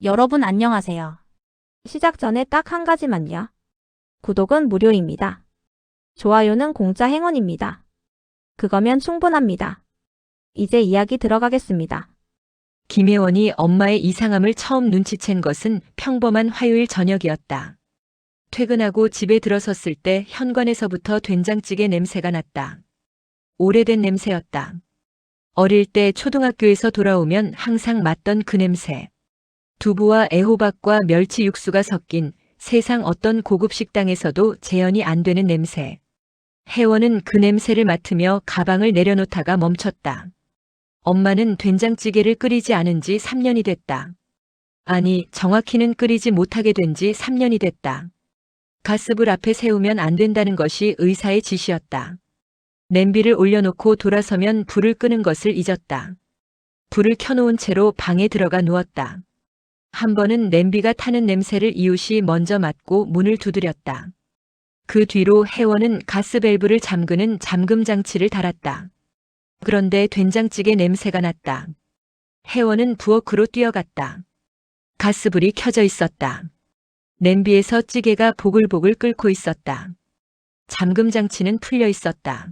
여러분 안녕하세요. 시작 전에 딱 한 가지만요. 구독은 무료입니다. 좋아요는 공짜 행운입니다. 그거면 충분합니다. 이제 이야기 들어가겠습니다. 김혜원이 엄마의 이상함을 처음 눈치챈 것은 평범한 화요일 저녁이었다. 퇴근하고 집에 들어섰을 때 현관에서부터 된장찌개 냄새가 났다. 오래된 냄새였다. 어릴 때 초등학교에서 돌아오면 항상 맡던 그 냄새. 두부와 애호박과 멸치 육수가 섞인 세상 어떤 고급 식당에서도 재현이 안 되는 냄새. 혜원은 그 냄새를 맡으며 가방을 내려놓다가 멈췄다. 엄마는 된장찌개를 끓이지 않은 지 3년이 됐다. 아니, 정확히는 끓이지 못하게 된 지 3년이 됐다. 가스불 앞에 세우면 안 된다는 것이 의사의 지시였다. 냄비를 올려놓고 돌아서면 불을 끄는 것을 잊었다. 불을 켜놓은 채로 방에 들어가 누웠다. 한 번은 냄비가 타는 냄새를 이웃이 먼저 맡고 문을 두드렸다. 그 뒤로 혜원은 가스밸브를 잠그는 잠금 장치를 달았다. 그런데 된장찌개 냄새가 났다. 혜원은 부엌으로 뛰어갔다. 가스불이 켜져 있었다. 냄비에서 찌개가 보글보글 끓고 있었다. 잠금 장치는 풀려 있었다.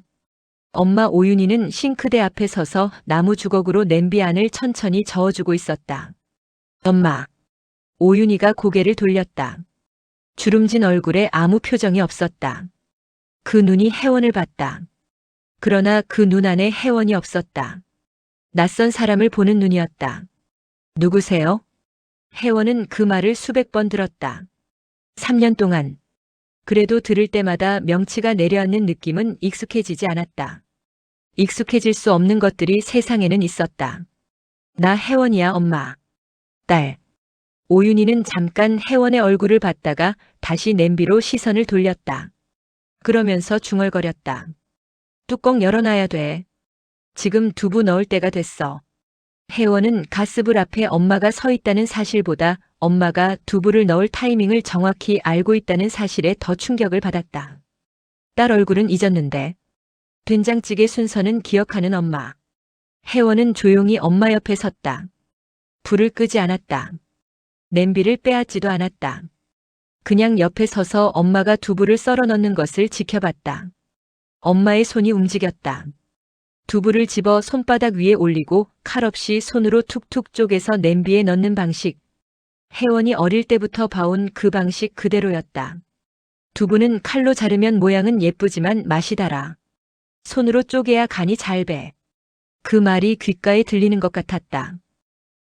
엄마 오윤희는 싱크대 앞에 서서 나무 주걱으로 냄비 안을 천천히 저어주고 있었다. 엄마. 오윤희가 고개를 돌렸다. 주름진 얼굴에 아무 표정이 없었다. 그 눈이 혜원을 봤다. 그러나 그 눈 안에 혜원이 없었다. 낯선 사람을 보는 눈이었다. 누구세요? 혜원은 그 말을 수백 번 들었다. 3년 동안. 그래도 들을 때마다 명치가 내려앉는 느낌은 익숙해지지 않았다. 익숙해질 수 없는 것들이 세상에는 있었다. 나 혜원이야, 엄마. 딸. 오윤희는 잠깐 혜원의 얼굴을 봤다가 다시 냄비로 시선을 돌렸다. 그러면서 중얼거렸다. 뚜껑 열어놔야 돼. 지금 두부 넣을 때가 됐어. 혜원은 가스불 앞에 엄마가 서 있다는 사실보다 엄마가 두부를 넣을 타이밍을 정확히 알고 있다는 사실에 더 충격을 받았다. 딸 얼굴은 잊었는데 된장찌개 순서는 기억하는 엄마. 혜원은 조용히 엄마 옆에 섰다. 불을 끄지 않았다. 냄비를 빼앗지도 않았다. 그냥 옆에 서서 엄마가 두부를 썰어 넣는 것을 지켜봤다. 엄마의 손이 움직였다. 두부를 집어 손바닥 위에 올리고 칼 없이 손으로 툭툭 쪼개서 냄비에 넣는 방식. 혜원이 어릴 때부터 봐온 그 방식 그대로였다. 두부는 칼로 자르면 모양은 예쁘지만 맛이 달아. 손으로 쪼개야 간이 잘 배. 그 말이 귓가에 들리는 것 같았다.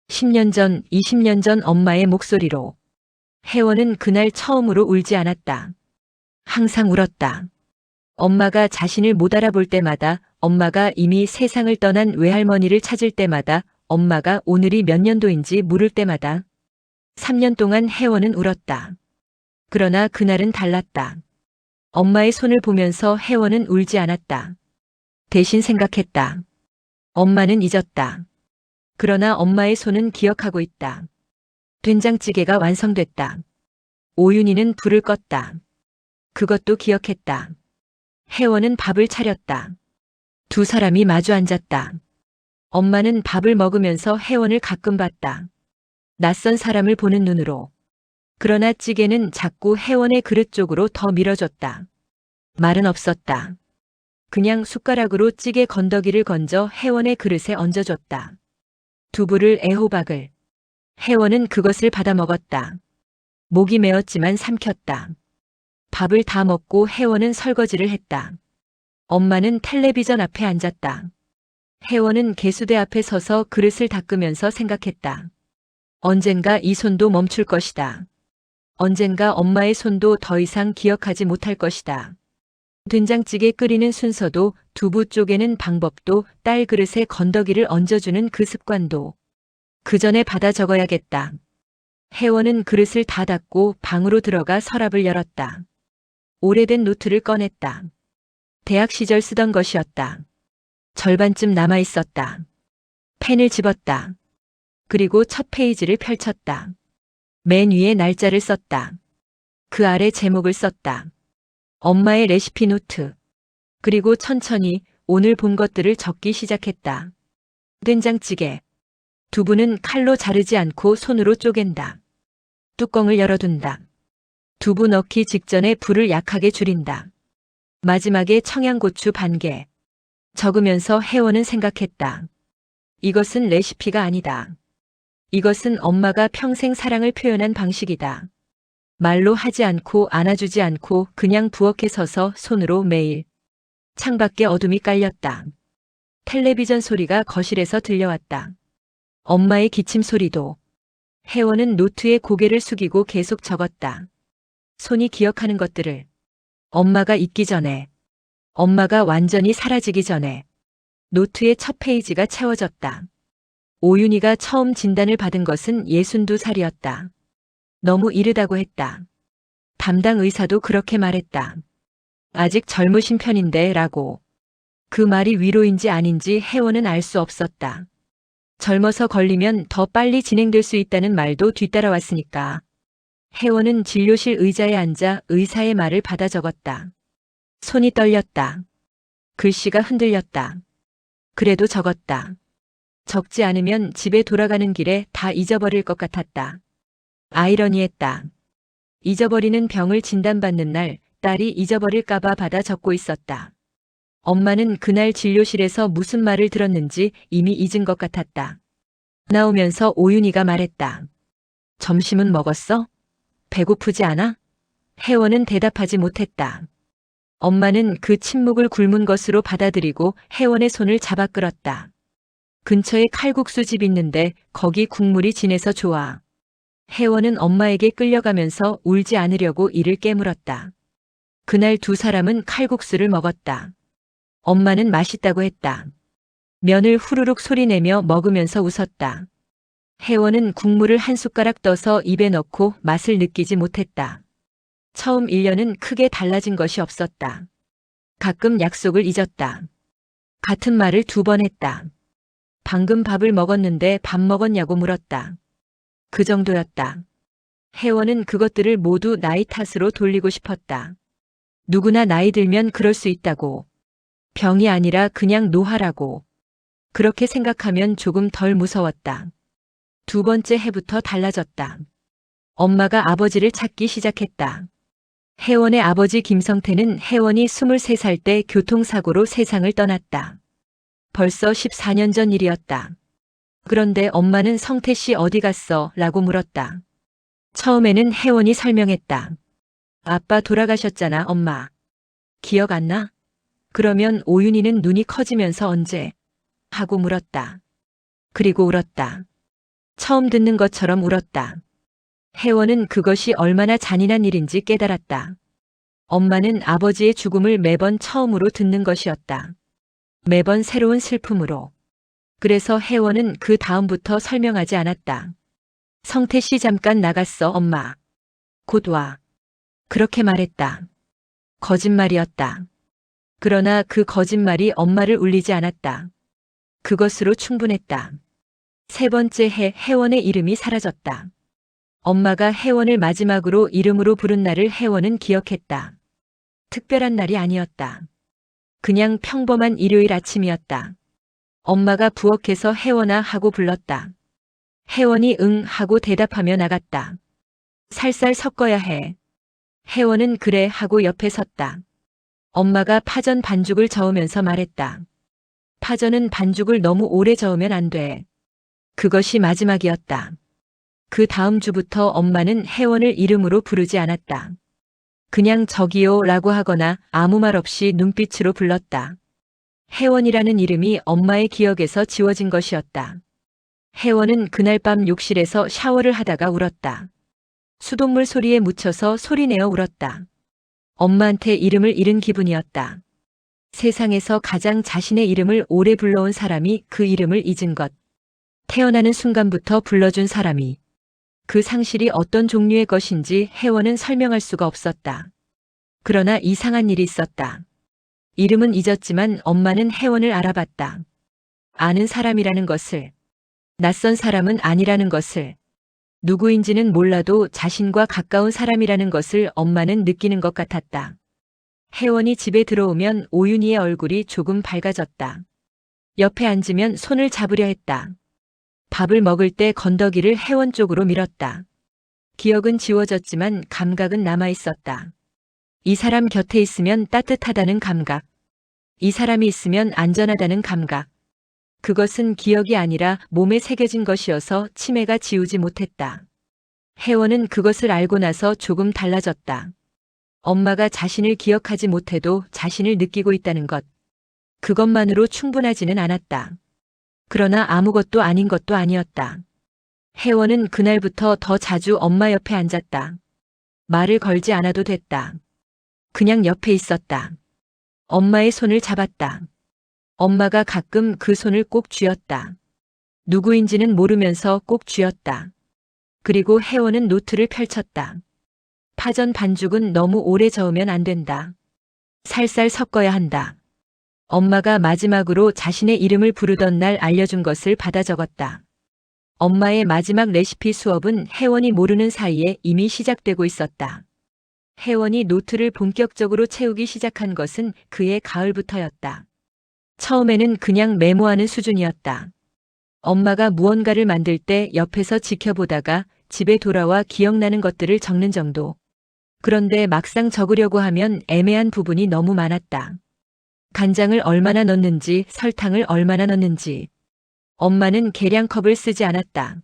10년 전, 20년 전 엄마의 목소리로. 혜원은 그날 처음으로 울지 않았다. 항상 울었다. 엄마가 자신을 못 알아볼 때마다, 엄마가 이미 세상을 떠난 외할머니를 찾을 때마다, 엄마가 오늘이 몇 년도인지 물을 때마다. 3년 동안 혜원은 울었다. 그러나 그날은 달랐다. 엄마의 손을 보면서 혜원은 울지 않았다. 대신 생각했다. 엄마는 잊었다. 그러나 엄마의 손은 기억하고 있다. 된장찌개가 완성됐다. 오윤희는 불을 껐다. 그것도 기억했다. 혜원은 밥을 차렸다. 두 사람이 마주 앉았다. 엄마는 밥을 먹으면서 혜원을 가끔 봤다. 낯선 사람을 보는 눈으로. 그러나 찌개는 자꾸 혜원의 그릇 쪽으로 더 밀어줬다. 말은 없었다. 그냥 숟가락으로 찌개 건더기를 건져 혜원의 그릇에 얹어줬다. 두부를 애호박을. 혜원은 그것을 받아 먹었다. 목이 메었지만 삼켰다. 밥을 다 먹고 혜원은 설거지를 했다. 엄마는 텔레비전 앞에 앉았다. 혜원은 개수대 앞에 서서 그릇을 닦으면서 생각했다. 언젠가 이 손도 멈출 것이다. 언젠가 엄마의 손도 더 이상 기억하지 못할 것이다. 된장찌개 끓이는 순서도, 두부 쪼개는 방법도, 딸 그릇에 건더기를 얹어주는 그 습관도. 그 전에 받아 적어야겠다. 혜원은 그릇을 다 닦고 방으로 들어가 서랍을 열었다. 오래된 노트를 꺼냈다. 대학 시절 쓰던 것이었다. 절반쯤 남아 있었다. 펜을 집었다. 그리고 첫 페이지를 펼쳤다. 맨 위에 날짜를 썼다. 그 아래 제목을 썼다. 엄마의 레시피 노트. 그리고 천천히 오늘 본 것들을 적기 시작했다. 된장찌개. 두부는 칼로 자르지 않고 손으로 쪼갠다. 뚜껑을 열어둔다. 두부 넣기 직전에 불을 약하게 줄인다. 마지막에 청양고추 반 개. 적으면서 혜원은 생각했다. 이것은 레시피가 아니다. 이것은 엄마가 평생 사랑을 표현한 방식이다. 말로 하지 않고 안아주지 않고 그냥 부엌에 서서 손으로 매일. 창밖에 어둠이 깔렸다. 텔레비전 소리가 거실에서 들려왔다. 엄마의 기침 소리도. 혜원은 노트에 고개를 숙이고 계속 적었다. 손이 기억하는 것들을. 엄마가 잊기 전에. 엄마가 완전히 사라지기 전에. 노트의 첫 페이지가 채워졌다. 오윤희가 처음 진단을 받은 것은 62살이었다. 너무 이르다고 했다. 담당 의사도 그렇게 말했다. 아직 젊으신 편인데 라고. 그 말이 위로인지 아닌지 혜원은 알 수 없었다. 젊어서 걸리면 더 빨리 진행될 수 있다는 말도 뒤따라왔으니까. 혜원은 진료실 의자에 앉아 의사의 말을 받아 적었다. 손이 떨렸다. 글씨가 흔들렸다. 그래도 적었다. 적지 않으면 집에 돌아가는 길에 다 잊어버릴 것 같았다. 아이러니했다. 잊어버리는 병을 진단받는 날 딸이 잊어버릴까봐 받아 적고 있었다. 엄마는 그날 진료실에서 무슨 말을 들었는지 이미 잊은 것 같았다. 나오면서 오윤희가 말했다. 점심은 먹었어? 배고프지 않아? 혜원은 대답하지 못했다. 엄마는 그 침묵을 굶은 것으로 받아들이고 혜원의 손을 잡아 끌었다. 근처에 칼국수 집 있는데 거기 국물이 진해서 좋아. 혜원은 엄마에게 끌려가면서 울지 않으려고 이를 깨물었다. 그날 두 사람은 칼국수를 먹었다. 엄마는 맛있다고 했다. 면을 후루룩 소리내며 먹으면서 웃었다. 혜원은 국물을 한 숟가락 떠서 입에 넣고 맛을 느끼지 못했다. 처음 1년은 크게 달라진 것이 없었다. 가끔 약속을 잊었다. 같은 말을 2번 했다. 방금 밥을 먹었는데 밥 먹었냐고 물었다. 그 정도였다. 혜원은 그것들을 모두 나이 탓으로 돌리고 싶었다. 누구나 나이 들면 그럴 수 있다고. 병이 아니라 그냥 노화라고. 그렇게 생각하면 조금 덜 무서웠다. 2번째 해부터 달라졌다. 엄마가 아버지를 찾기 시작했다. 혜원의 아버지 김성태는 혜원이 23살 때 교통사고로 세상을 떠났다. 벌써 14년 전 일이었다. 그런데 엄마는 성태 씨 어디 갔어? 라고 물었다. 처음에는 혜원이 설명했다. 아빠 돌아가셨잖아, 엄마. 기억 안 나? 그러면 오윤희는 눈이 커지면서 언제? 하고 물었다. 그리고 울었다. 처음 듣는 것처럼 울었다. 혜원은 그것이 얼마나 잔인한 일인지 깨달았다. 엄마는 아버지의 죽음을 매번 처음으로 듣는 것이었다. 매번 새로운 슬픔으로. 그래서 혜원은 그 다음부터 설명하지 않았다. 성태 씨 잠깐 나갔어, 엄마. 곧 와. 그렇게 말했다. 거짓말이었다. 그러나 그 거짓말이 엄마를 울리지 않았다. 그것으로 충분했다. 3번째 해 혜원의 이름이 사라졌다. 엄마가 혜원을 마지막으로 이름으로 부른 날을 혜원은 기억했다. 특별한 날이 아니었다. 그냥 평범한 일요일 아침이었다. 엄마가 부엌에서 혜원아 하고 불렀다. 혜원이 응 하고 대답하며 나갔다. 살살 섞어야 해. 혜원은 그래 하고 옆에 섰다. 엄마가 파전 반죽을 저으면서 말했다. 파전은 반죽을 너무 오래 저으면 안 돼. 그것이 마지막이었다. 그 다음 주부터 엄마는 혜원을 이름으로 부르지 않았다. 그냥 저기요 라고 하거나 아무 말 없이 눈빛으로 불렀다. 혜원이라는 이름이 엄마의 기억에서 지워진 것이었다. 혜원은 그날 밤 욕실에서 샤워를 하다가 울었다. 수돗물 소리에 묻혀서 소리내어 울었다. 엄마한테 이름을 잃은 기분이었다. 세상에서 가장 자신의 이름을 오래 불러온 사람이 그 이름을 잊은 것. 태어나는 순간부터 불러준 사람이. 그 상실이 어떤 종류의 것인지 혜원은 설명할 수가 없었다. 그러나 이상한 일이 있었다. 이름은 잊었지만 엄마는 혜원을 알아봤다. 아는 사람이라는 것을. 낯선 사람은 아니라는 것을. 누구인지는 몰라도 자신과 가까운 사람이라는 것을 엄마는 느끼는 것 같았다. 혜원이 집에 들어오면 오윤희의 얼굴이 조금 밝아졌다. 옆에 앉으면 손을 잡으려 했다. 밥을 먹을 때 건더기를 혜원 쪽으로 밀었다. 기억은 지워졌지만 감각은 남아 있었다. 이 사람 곁에 있으면 따뜻하다는 감각. 이 사람이 있으면 안전하다는 감각. 그것은 기억이 아니라 몸에 새겨진 것이어서 치매가 지우지 못했다. 혜원은 그것을 알고 나서 조금 달라졌다. 엄마가 자신을 기억하지 못해도 자신을 느끼고 있다는 것. 그것만으로 충분하지는 않았다. 그러나 아무것도 아닌 것도 아니었다. 혜원은 그날부터 더 자주 엄마 옆에 앉았다. 말을 걸지 않아도 됐다. 그냥 옆에 있었다. 엄마의 손을 잡았다. 엄마가 가끔 그 손을 꼭 쥐었다. 누구인지는 모르면서 꼭 쥐었다. 그리고 혜원은 노트를 펼쳤다. 파전 반죽은 너무 오래 저으면 안 된다. 살살 섞어야 한다. 엄마가 마지막으로 자신의 이름을 부르던 날 알려준 것을 받아 적었다. 엄마의 마지막 레시피 수업은 혜원이 모르는 사이에 이미 시작되고 있었다. 혜원이 노트를 본격적으로 채우기 시작한 것은 그해 가을부터였다. 처음에는 그냥 메모하는 수준이었다. 엄마가 무언가를 만들 때 옆에서 지켜보다가 집에 돌아와 기억나는 것들을 적는 정도. 그런데 막상 적으려고 하면 애매한 부분이 너무 많았다. 간장을 얼마나 넣는지, 설탕을 얼마나 넣는지. 엄마는 계량컵을 쓰지 않았다.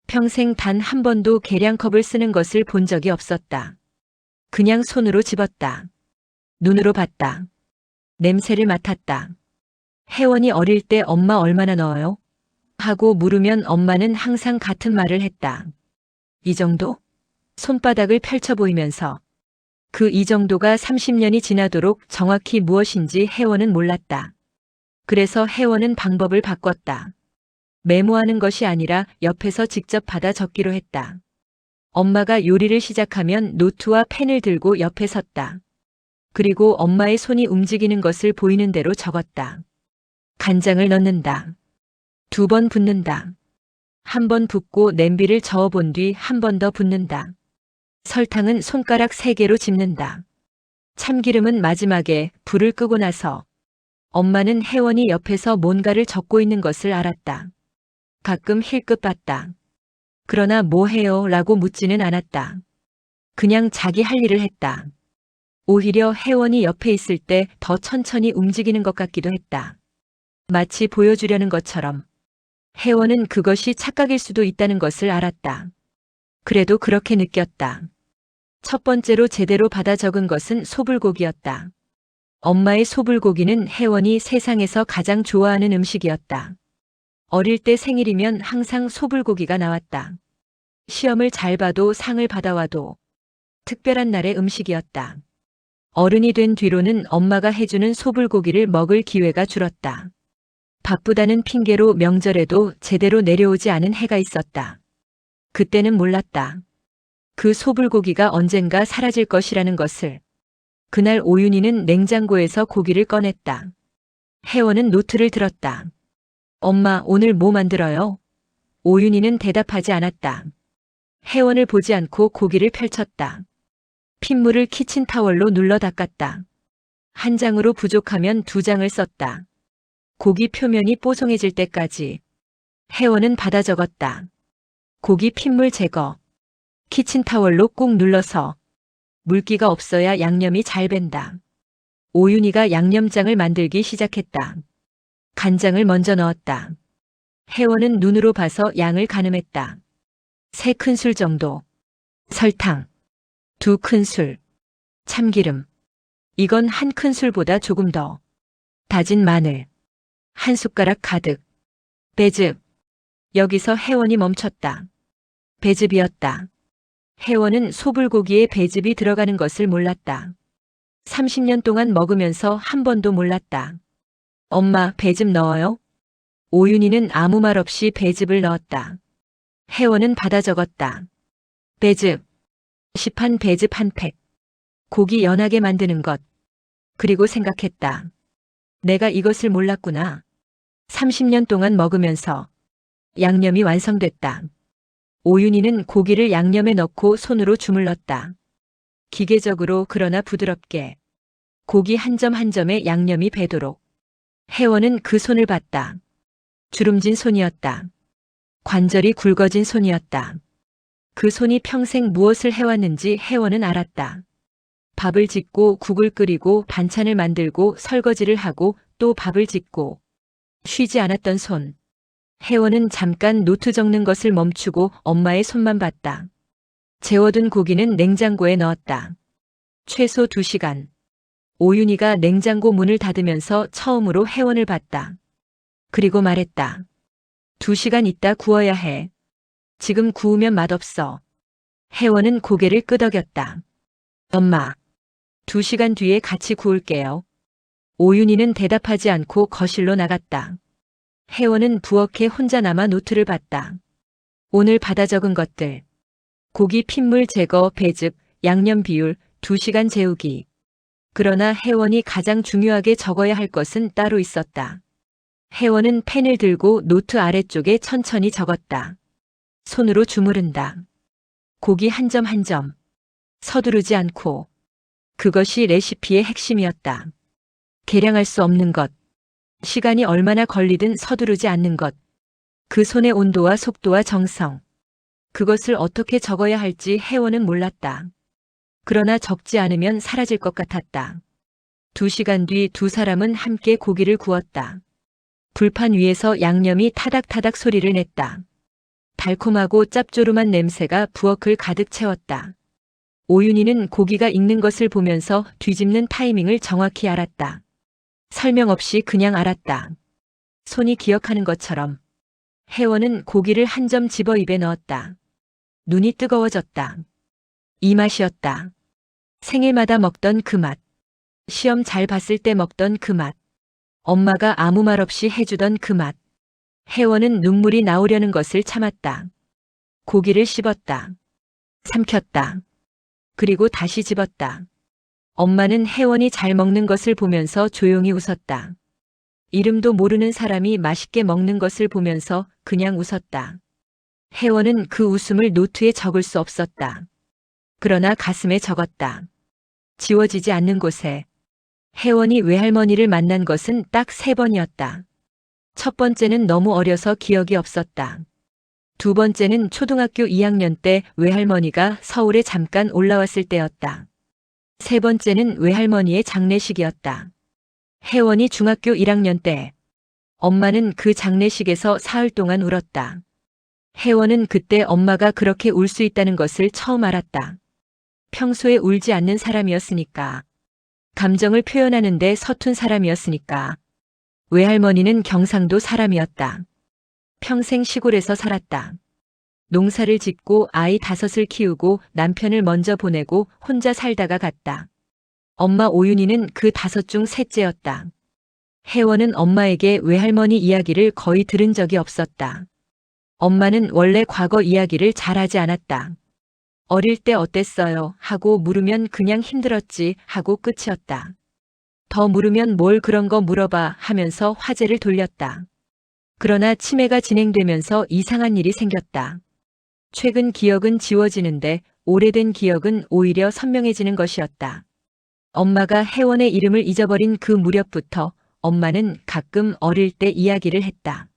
평생 단 한 번도 계량컵을 쓰는 것을 본 적이 없었다. 그냥 손으로 집었다. 눈으로 봤다. 냄새를 맡았다. 혜원이 어릴 때 엄마 얼마나 넣어요? 하고 물으면 엄마는 항상 같은 말을 했다. 이 정도? 손바닥을 펼쳐 보이면서. 그 이 정도가 30년이 지나도록 정확히 무엇인지 혜원은 몰랐다. 그래서 혜원은 방법을 바꿨다. 메모하는 것이 아니라 옆에서 직접 받아 적기로 했다. 엄마가 요리를 시작하면 노트와 펜을 들고 옆에 섰다. 그리고 엄마의 손이 움직이는 것을 보이는 대로 적었다. 간장을 넣는다. 2번 붓는다. 1번 붓고 냄비를 저어본 뒤 1번 더 붓는다. 설탕은 손가락 3개로 집는다. 참기름은 마지막에 불을 끄고 나서. 엄마는 혜원이 옆에서 뭔가를 적고 있는 것을 알았다. 가끔 힐끗 봤다. 그러나 뭐 해요? 라고 묻지는 않았다. 그냥 자기 할 일을 했다. 오히려 혜원이 옆에 있을 때 더 천천히 움직이는 것 같기도 했다. 마치 보여주려는 것처럼. 혜원은 그것이 착각일 수도 있다는 것을 알았다. 그래도 그렇게 느꼈다. 첫 번째로 제대로 받아 적은 것은 소불고기였다. 엄마의 소불고기는 혜원이 세상에서 가장 좋아하는 음식이었다. 어릴 때 생일이면 항상 소불고기가 나왔다. 시험을 잘 봐도 상을 받아와도 특별한 날의 음식이었다. 어른이 된 뒤로는 엄마가 해주는 소불고기를 먹을 기회가 줄었다. 바쁘다는 핑계로 명절에도 제대로 내려오지 않은 해가 있었다. 그때는 몰랐다. 그 소불고기가 언젠가 사라질 것이라는 것을. 그날 오윤희는 냉장고에서 고기를 꺼냈다. 혜원은 노트를 들었다. 엄마, 오늘 뭐 만들어요? 오윤희는 대답하지 않았다. 혜원을 보지 않고 고기를 펼쳤다. 핏물을 키친타월로 눌러 닦았다. 한 장으로 부족하면 2장을 썼다. 고기 표면이 뽀송해질 때까지. 혜원은 받아 적었다. 고기 핏물 제거. 키친타월로 꾹 눌러서. 물기가 없어야 양념이 잘 밴다. 오윤희가 양념장을 만들기 시작했다. 간장을 먼저 넣었다. 혜원은 눈으로 봐서 양을 가늠했다. 3큰술 정도. 설탕. 2큰술. 참기름. 이건 1큰술보다 조금 더. 다진 마늘. 1숟가락 가득. 배즙. 여기서 혜원이 멈췄다. 배즙이었다. 혜원은 소불고기에 배즙이 들어가는 것을 몰랐다. 30년 동안 먹으면서 한 번도 몰랐다. 엄마, 배즙 넣어요? 오윤희는 아무 말 없이 배즙을 넣었다. 혜원은 받아 적었다. 배즙. 시판 배즙 1팩. 고기 연하게 만드는 것. 그리고 생각했다. 내가 이것을 몰랐구나. 30년 동안 먹으면서. 양념이 완성됐다. 오윤희는 고기를 양념에 넣고 손으로 주물렀다. 기계적으로 그러나 부드럽게. 고기 한 점 한 점에 양념이 배도록. 혜원은 그 손을 봤다. 주름진 손이었다. 관절이 굵어진 손이었다. 그 손이 평생 무엇을 해왔는지 혜원은 알았다. 밥을 짓고 국을 끓이고 반찬을 만들고 설거지를 하고 또 밥을 짓고 쉬지 않았던 손. 혜원은 잠깐 노트 적는 것을 멈추고 엄마의 손만 봤다. 재워둔 고기는 냉장고에 넣었다. 최소 2시간. 오윤희가 냉장고 문을 닫으면서 처음으로 혜원을 봤다. 그리고 말했다. 2시간 있다 구워야 해. 지금 구우면 맛없어. 혜원은 고개를 끄덕였다. 엄마, 2시간 뒤에 같이 구울게요. 오윤희는 대답하지 않고 거실로 나갔다. 혜원은 부엌에 혼자 남아 노트를 봤다. 오늘 받아 적은 것들. 고기 핏물 제거, 배즙, 양념 비율, 2시간 재우기. 그러나 혜원이 가장 중요하게 적어야 할 것은 따로 있었다. 혜원은 펜을 들고 노트 아래쪽에 천천히 적었다. 손으로 주무른다. 고기 한 점 한 점. 서두르지 않고. 그것이 레시피의 핵심이었다. 계량할 수 없는 것. 시간이 얼마나 걸리든 서두르지 않는 것. 그 손의 온도와 속도와 정성. 그것을 어떻게 적어야 할지 혜원은 몰랐다. 그러나 적지 않으면 사라질 것 같았다. 2시간 뒤 두 사람은 함께 고기를 구웠다. 불판 위에서 양념이 타닥타닥 소리를 냈다. 달콤하고 짭조름한 냄새가 부엌을 가득 채웠다. 오윤희는 고기가 익는 것을 보면서 뒤집는 타이밍을 정확히 알았다. 설명 없이 그냥 알았다. 손이 기억하는 것처럼. 혜원은 고기를 한 점 집어 입에 넣었다. 눈이 뜨거워졌다. 이 맛이었다. 생일마다 먹던 그 맛. 시험 잘 봤을 때 먹던 그 맛. 엄마가 아무 말 없이 해주던 그 맛. 혜원은 눈물이 나오려는 것을 참았다. 고기를 씹었다. 삼켰다. 그리고 다시 집었다. 엄마는 혜원이 잘 먹는 것을 보면서 조용히 웃었다. 이름도 모르는 사람이 맛있게 먹는 것을 보면서 그냥 웃었다. 혜원은 그 웃음을 노트에 적을 수 없었다. 그러나 가슴에 적었다. 지워지지 않는 곳에. 혜원이 외할머니를 만난 것은 딱 3번이었다. 첫 번째는 너무 어려서 기억이 없었다. 두 번째는 초등학교 2학년 때 외할머니가 서울에 잠깐 올라왔을 때였다. 세 번째는 외할머니의 장례식이었다. 혜원이 중학교 1학년 때. 엄마는 그 장례식에서 사흘 동안 울었다. 혜원은 그때 엄마가 그렇게 울 수 있다는 것을 처음 알았다. 평소에 울지 않는 사람이었으니까. 감정을 표현하는데 서툰 사람이었으니까. 외할머니는 경상도 사람이었다. 평생 시골에서 살았다. 농사를 짓고 아이 5을 키우고 남편을 먼저 보내고 혼자 살다가 갔다. 엄마 오윤희는 그 5 중 셋째였다. 혜원은 엄마에게 외할머니 이야기를 거의 들은 적이 없었다. 엄마는 원래 과거 이야기를 잘하지 않았다. 어릴 때 어땠어요? 하고 물으면 그냥 힘들었지 하고 끝이었다. 더 물으면 뭘 그런 거 물어봐 하면서 화제를 돌렸다. 그러나 치매가 진행되면서 이상한 일이 생겼다. 최근 기억은 지워지는데 오래된 기억은 오히려 선명해지는 것이었다. 엄마가 혜원의 이름을 잊어버린 그 무렵부터 엄마는 가끔 어릴 때 이야기를 했다.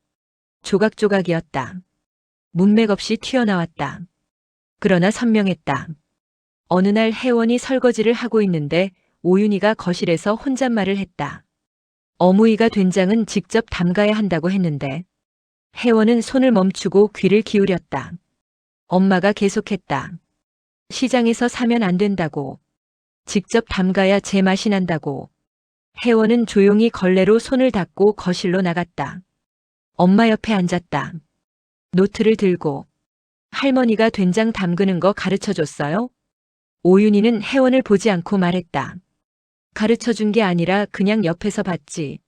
조각조각이었다. 문맥 없이 튀어나왔다. 그러나 선명했다. 어느 날 혜원이 설거지를 하고 있는데 오윤희가 거실에서 혼잣말을 했다. 어무이가 된장은 직접 담가야 한다고 했는데. 혜원은 손을 멈추고 귀를 기울였다. 엄마가 계속했다. 시장에서 사면 안 된다고. 직접 담가야 제맛이 난다고. 혜원은 조용히 걸레로 손을 닦고 거실로 나갔다. 엄마 옆에 앉았다. 노트를 들고. 할머니가 된장 담그는 거 가르쳐 줬어요? 오윤희는 혜원을 보지 않고 말했다. 가르쳐 준 게 아니라 그냥 옆에서 봤지.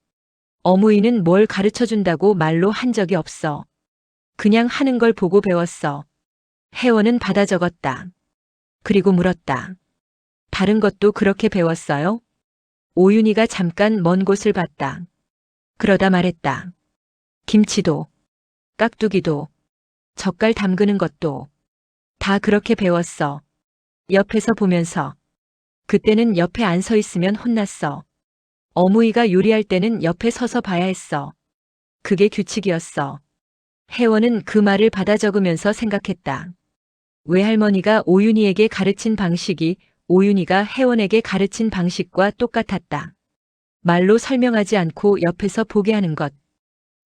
어무이는 뭘 가르쳐 준다고 말로 한 적이 없어. 그냥 하는 걸 보고 배웠어. 혜원은 받아 적었다. 그리고 물었다. 다른 것도 그렇게 배웠어요? 오윤희가 잠깐 먼 곳을 봤다. 그러다 말했다. 김치도, 깍두기도, 젓갈 담그는 것도 다 그렇게 배웠어. 옆에서 보면서. 그때는 옆에 안 서 있으면 혼났어. 어무이가 요리할 때는 옆에 서서 봐야 했어. 그게 규칙이었어. 혜원은 그 말을 받아 적으면서 생각했다. 외할머니가 오윤희에게 가르친 방식이 오윤희가 혜원에게 가르친 방식과 똑같았다. 말로 설명하지 않고 옆에서 보게 하는 것.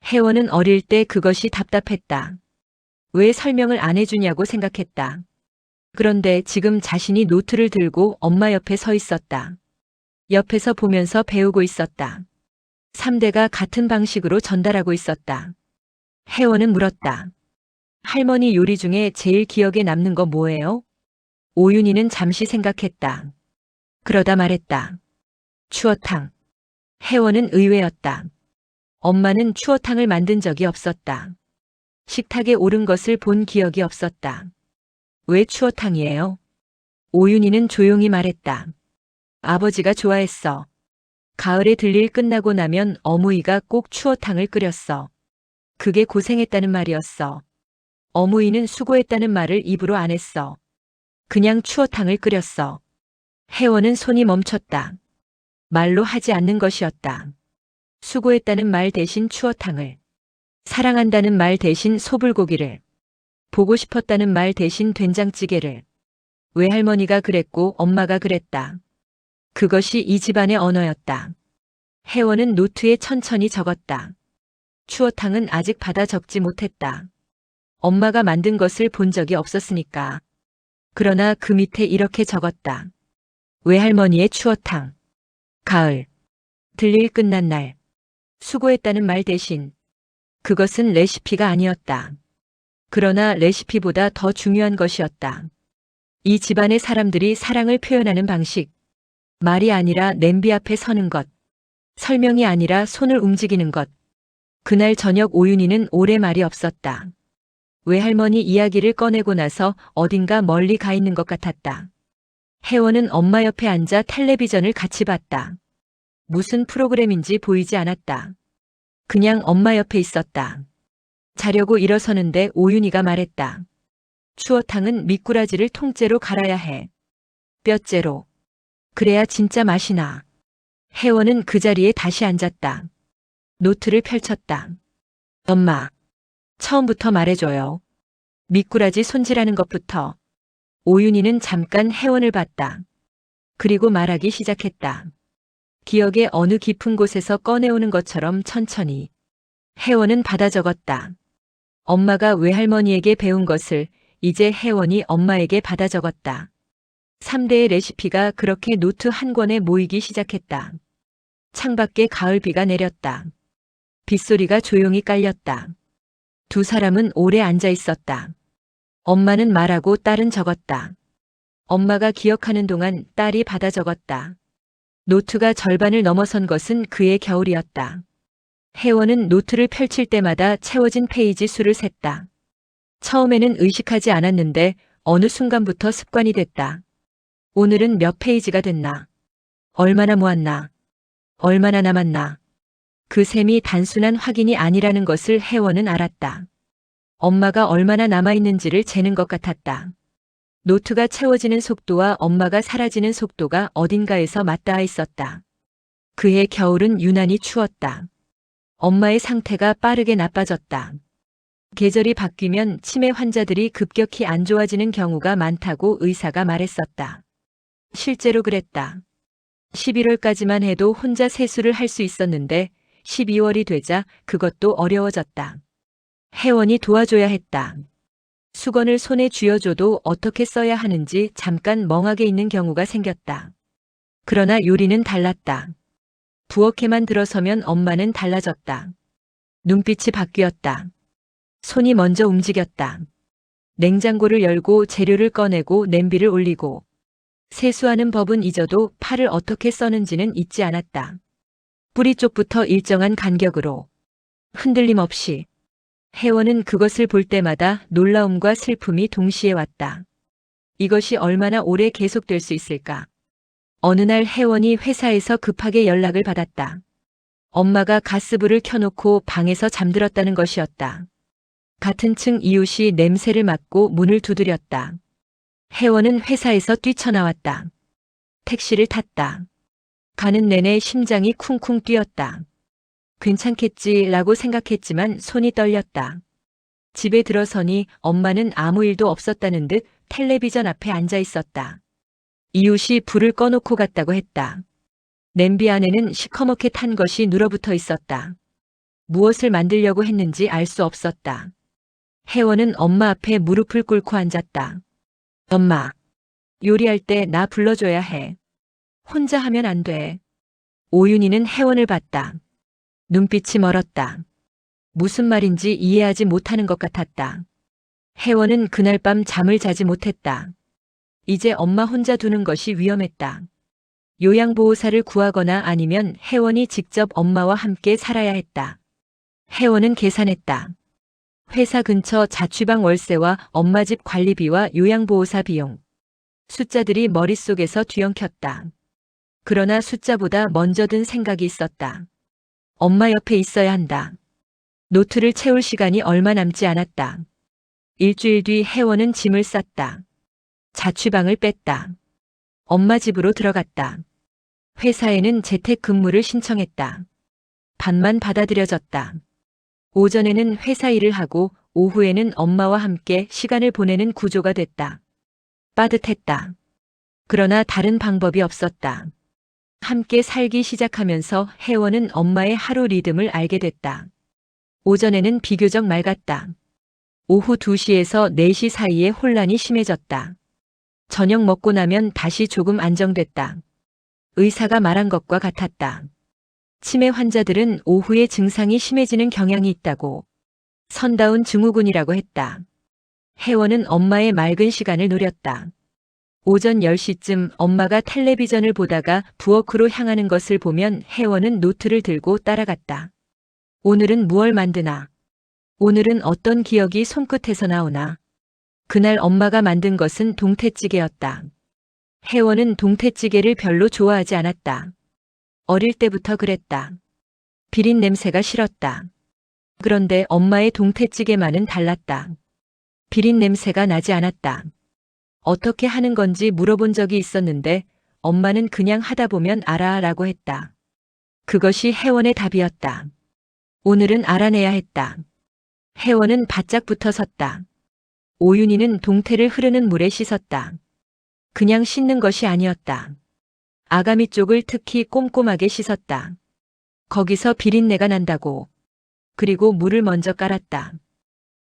혜원은 어릴 때 그것이 답답했다. 왜 설명을 안 해주냐고 생각했다. 그런데 지금 자신이 노트를 들고 엄마 옆에 서 있었다. 옆에서 보면서 배우고 있었다. 3대가 같은 방식으로 전달하고 있었다. 혜원은 물었다. 할머니 요리 중에 제일 기억에 남는 거 뭐예요? 오윤희는 잠시 생각했다. 그러다 말했다. 추어탕. 혜원은 의외였다. 엄마는 추어탕을 만든 적이 없었다. 식탁에 오른 것을 본 기억이 없었다. 왜 추어탕이에요? 오윤희는 조용히 말했다. 아버지가 좋아했어. 가을에 들일 끝나고 나면 어머니가 꼭 추어탕을 끓였어. 그게 고생했다는 말이었어. 어머니는 수고했다는 말을 입으로 안 했어. 그냥 추어탕을 끓였어. 혜원은 손이 멈췄다. 말로 하지 않는 것이었다. 수고했다는 말 대신 추어탕을. 사랑한다는 말 대신 소불고기를. 보고 싶었다는 말 대신 된장찌개를. 외할머니가 그랬고 엄마가 그랬다. 그것이 이 집안의 언어였다. 혜원은 노트에 천천히 적었다. 추어탕은 아직 받아 적지 못했다. 엄마가 만든 것을 본 적이 없었으니까. 그러나 그 밑에 이렇게 적었다. 외할머니의 추어탕. 가을. 들일 끝난 날. 수고했다는 말 대신. 그것은 레시피가 아니었다. 그러나 레시피보다 더 중요한 것이었다. 이 집안의 사람들이 사랑을 표현하는 방식. 말이 아니라 냄비 앞에 서는 것. 설명이 아니라 손을 움직이는 것. 그날 저녁 오윤희는 오래 말이 없었다. 외할머니 이야기를 꺼내고 나서 어딘가 멀리 가 있는 것 같았다. 혜원은 엄마 옆에 앉아 텔레비전을 같이 봤다. 무슨 프로그램인지 보이지 않았다. 그냥 엄마 옆에 있었다. 자려고 일어서는데 오윤희가 말했다. 추어탕은 미꾸라지를 통째로 갈아야 해. 뼈째로. 그래야 진짜 맛이 나. 혜원은 그 자리에 다시 앉았다. 노트를 펼쳤다. 엄마. 처음부터 말해줘요. 미꾸라지 손질하는 것부터. 오윤희는 잠깐 혜원을 봤다. 그리고 말하기 시작했다. 기억의 어느 깊은 곳에서 꺼내오는 것처럼 천천히. 혜원은 받아 적었다. 엄마가 외할머니에게 배운 것을 이제 혜원이 엄마에게 받아 적었다. 3대의 레시피가 그렇게 노트 한 권에 모이기 시작했다. 창밖에 가을비가 내렸다. 빗소리가 조용히 깔렸다. 두 사람은 오래 앉아 있었다. 엄마는 말하고 딸은 적었다. 엄마가 기억하는 동안 딸이 받아 적었다. 노트가 절반을 넘어선 것은 그의 겨울이었다. 혜원은 노트를 펼칠 때마다 채워진 페이지 수를 셌다. 처음에는 의식하지 않았는데 어느 순간부터 습관이 됐다. 오늘은 몇 페이지가 됐나? 얼마나 모았나? 얼마나 남았나? 그 셈이 단순한 확인이 아니라는 것을 혜원은 알았다. 엄마가 얼마나 남아있는지를 재는 것 같았다. 노트가 채워지는 속도와 엄마가 사라지는 속도가 어딘가에서 맞닿아 있었다. 그해 겨울은 유난히 추웠다. 엄마의 상태가 빠르게 나빠졌다. 계절이 바뀌면 치매 환자들이 급격히 안 좋아지는 경우가 많다고 의사가 말했었다. 실제로 그랬다. 11월까지만 해도 혼자 세수를 할 수 있었는데 12월이 되자 그것도 어려워졌다. 혜원이 도와줘야 했다. 수건을 손에 쥐어줘도 어떻게 써야 하는지 잠깐 멍하게 있는 경우가 생겼다. 그러나 요리는 달랐다. 부엌에만 들어서면 엄마는 달라졌다. 눈빛이 바뀌었다. 손이 먼저 움직였다. 냉장고를 열고 재료를 꺼내고 냄비를 올리고 세수하는 법은 잊어도 팔을 어떻게 써는지는 잊지 않았다. 뿌리 쪽부터 일정한 간격으로. 흔들림 없이. 혜원은 그것을 볼 때마다 놀라움과 슬픔이 동시에 왔다. 이것이 얼마나 오래 계속될 수 있을까? 어느 날 혜원이 회사에서 급하게 연락을 받았다. 엄마가 가스불을 켜놓고 방에서 잠들었다는 것이었다. 같은 층 이웃이 냄새를 맡고 문을 두드렸다. 혜원은 회사에서 뛰쳐나왔다. 택시를 탔다. 가는 내내 심장이 쿵쿵 뛰었다. 괜찮겠지라고 생각했지만 손이 떨렸다. 집에 들어서니 엄마는 아무 일도 없었다는 듯 텔레비전 앞에 앉아 있었다. 이웃이 불을 꺼놓고 갔다고 했다. 냄비 안에는 시커멓게 탄 것이 눌어붙어 있었다. 무엇을 만들려고 했는지 알 수 없었다. 혜원은 엄마 앞에 무릎을 꿇고 앉았다. 엄마, 요리할 때 나 불러줘야 해. 혼자 하면 안 돼. 오윤희는 혜원을 봤다. 눈빛이 멀었다. 무슨 말인지 이해하지 못하는 것 같았다. 혜원은 그날 밤 잠을 자지 못했다. 이제 엄마 혼자 두는 것이 위험했다. 요양보호사를 구하거나 아니면 혜원이 직접 엄마와 함께 살아야 했다. 혜원은 계산했다. 회사 근처 자취방 월세와 엄마 집 관리비와 요양보호사 비용. 숫자들이 머릿속에서 뒤엉켰다. 그러나 숫자보다 먼저 든 생각이 있었다. 엄마 옆에 있어야 한다. 노트를 채울 시간이 얼마 남지 않았다. 일주일 뒤 혜원은 짐을 쌌다. 자취방을 뺐다. 엄마 집으로 들어갔다. 회사에는 재택근무를 신청했다. 반만 받아들여졌다. 오전에는 회사 일을 하고 오후에는 엄마와 함께 시간을 보내는 구조가 됐다. 빠듯했다. 그러나 다른 방법이 없었다. 함께 살기 시작하면서 혜원은 엄마의 하루 리듬을 알게 됐다. 오전에는 비교적 맑았다. 오후 2시에서 4시 사이에 혼란이 심해졌다. 저녁 먹고 나면 다시 조금 안정됐다. 의사가 말한 것과 같았다. 치매 환자들은 오후에 증상이 심해지는 경향이 있다고. 선다운 증후군이라고 했다. 혜원은 엄마의 맑은 시간을 노렸다. 오전 10시쯤 엄마가 텔레비전을 보다가 부엌으로 향하는 것을 보면 혜원은 노트를 들고 따라갔다. 오늘은 무얼 만드나? 오늘은 어떤 기억이 손끝에서 나오나? 그날 엄마가 만든 것은 동태찌개였다. 혜원은 동태찌개를 별로 좋아하지 않았다. 어릴 때부터 그랬다. 비린 냄새가 싫었다. 그런데 엄마의 동태찌개만은 달랐다. 비린 냄새가 나지 않았다. 어떻게 하는 건지 물어본 적이 있었는데 엄마는 그냥 하다 보면 알아라고 했다. 그것이 혜원의 답이었다. 오늘은 알아내야 했다. 혜원은 바짝 붙어 섰다. 오윤희는 동태를 흐르는 물에 씻었다. 그냥 씻는 것이 아니었다. 아가미 쪽을 특히 꼼꼼하게 씻었다. 거기서 비린내가 난다고. 그리고 물을 먼저 깔았다.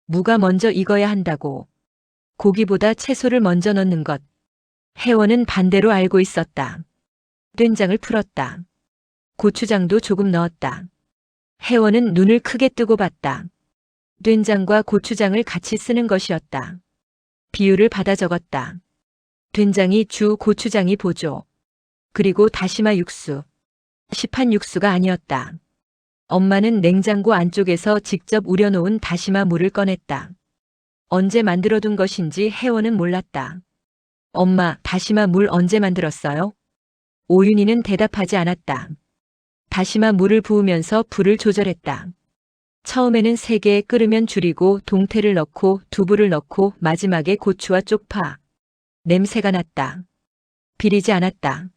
무가 먼저 익어야 한다고. 고기보다 채소를 먼저 넣는 것. 혜원은 반대로 알고 있었다. 된장을 풀었다. 고추장도 조금 넣었다. 혜원은 눈을 크게 뜨고 봤다. 된장과 고추장을 같이 쓰는 것이었다. 비율을 받아 적었다. 된장이 주, 고추장이 보조. 그리고 다시마 육수. 시판 육수가 아니었다. 엄마는 냉장고 안쪽에서 직접 우려놓은 다시마 물을 꺼냈다. 언제 만들어둔 것인지 혜원은 몰랐다. 엄마, 다시마 물 언제 만들었어요? 오윤희는 대답하지 않았다. 다시마 물을 부으면서 불을 조절했다. 처음에는 3개 끓으면 줄이고 동태를 넣고 두부를 넣고 마지막에 고추와 쪽파. 냄새가 났다. 비리지 않았다.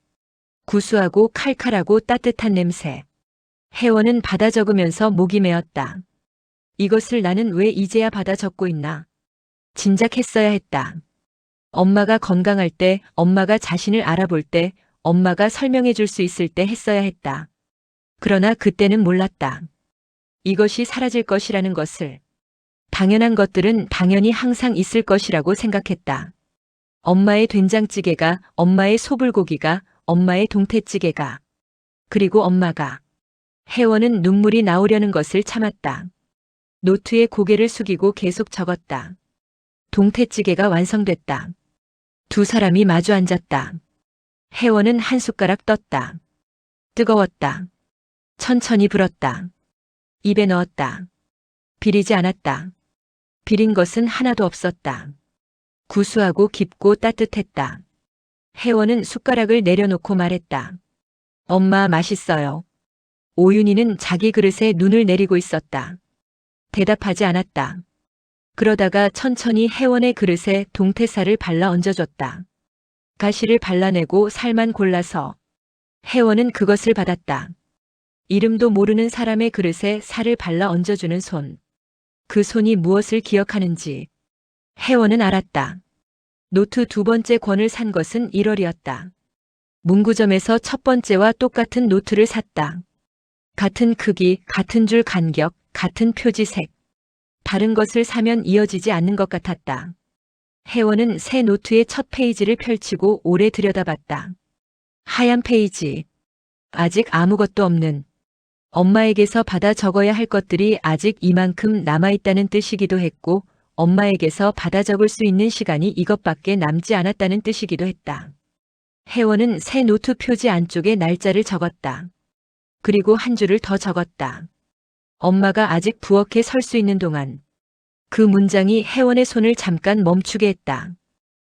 구수하고 칼칼하고 따뜻한 냄새. 혜원은 받아 적으면서 목이 메었다. 이것을 나는 왜 이제야 받아 적고 있나? 진작 했어야 했다. 엄마가 건강할 때, 엄마가 자신을 알아볼 때, 엄마가 설명해 줄 수 있을 때 했어야 했다. 그러나 그때는 몰랐다. 이것이 사라질 것이라는 것을. 당연한 것들은 당연히 항상 있을 것이라고 생각했다. 엄마의 된장찌개가, 엄마의 소불고기가, 엄마의 동태찌개가. 그리고 엄마가. 혜원은 눈물이 나오려는 것을 참았다. 노트에 고개를 숙이고 계속 적었다. 동태찌개가 완성됐다. 두 사람이 마주 앉았다. 혜원은 한 숟가락 떴다. 뜨거웠다. 천천히 불었다. 입에 넣었다. 비리지 않았다. 비린 것은 하나도 없었다. 구수하고 깊고 따뜻했다. 혜원은 숟가락을 내려놓고 말했다. 엄마, 맛있어요. 오윤희는 자기 그릇에 눈을 내리고 있었다. 대답하지 않았다. 그러다가 천천히 혜원의 그릇에 동태살을 발라 얹어줬다. 가시를 발라내고 살만 골라서. 혜원은 그것을 받았다. 이름도 모르는 사람의 그릇에 살을 발라 얹어주는 손. 그 손이 무엇을 기억하는지 혜원은 알았다. 노트 두 번째 권을 산 것은 1월이었다. 문구점에서 첫 번째와 똑같은 노트를 샀다. 같은 크기, 같은 줄 간격, 같은 표지색. 다른 것을 사면 이어지지 않는 것 같았다. 혜원은 새 노트의 첫 페이지를 펼치고 오래 들여다봤다. 하얀 페이지. 아직 아무것도 없는. 엄마에게서 받아 적어야 할 것들이 아직 이만큼 남아있다는 뜻이기도 했고, 엄마에게서 받아 적을 수 있는 시간이 이것밖에 남지 않았다는 뜻이기도 했다. 혜원은 새 노트 표지 안쪽에 날짜를 적었다. 그리고 한 줄을 더 적었다. 엄마가 아직 부엌에 설 수 있는 동안. 그 문장이 혜원의 손을 잠깐 멈추게 했다.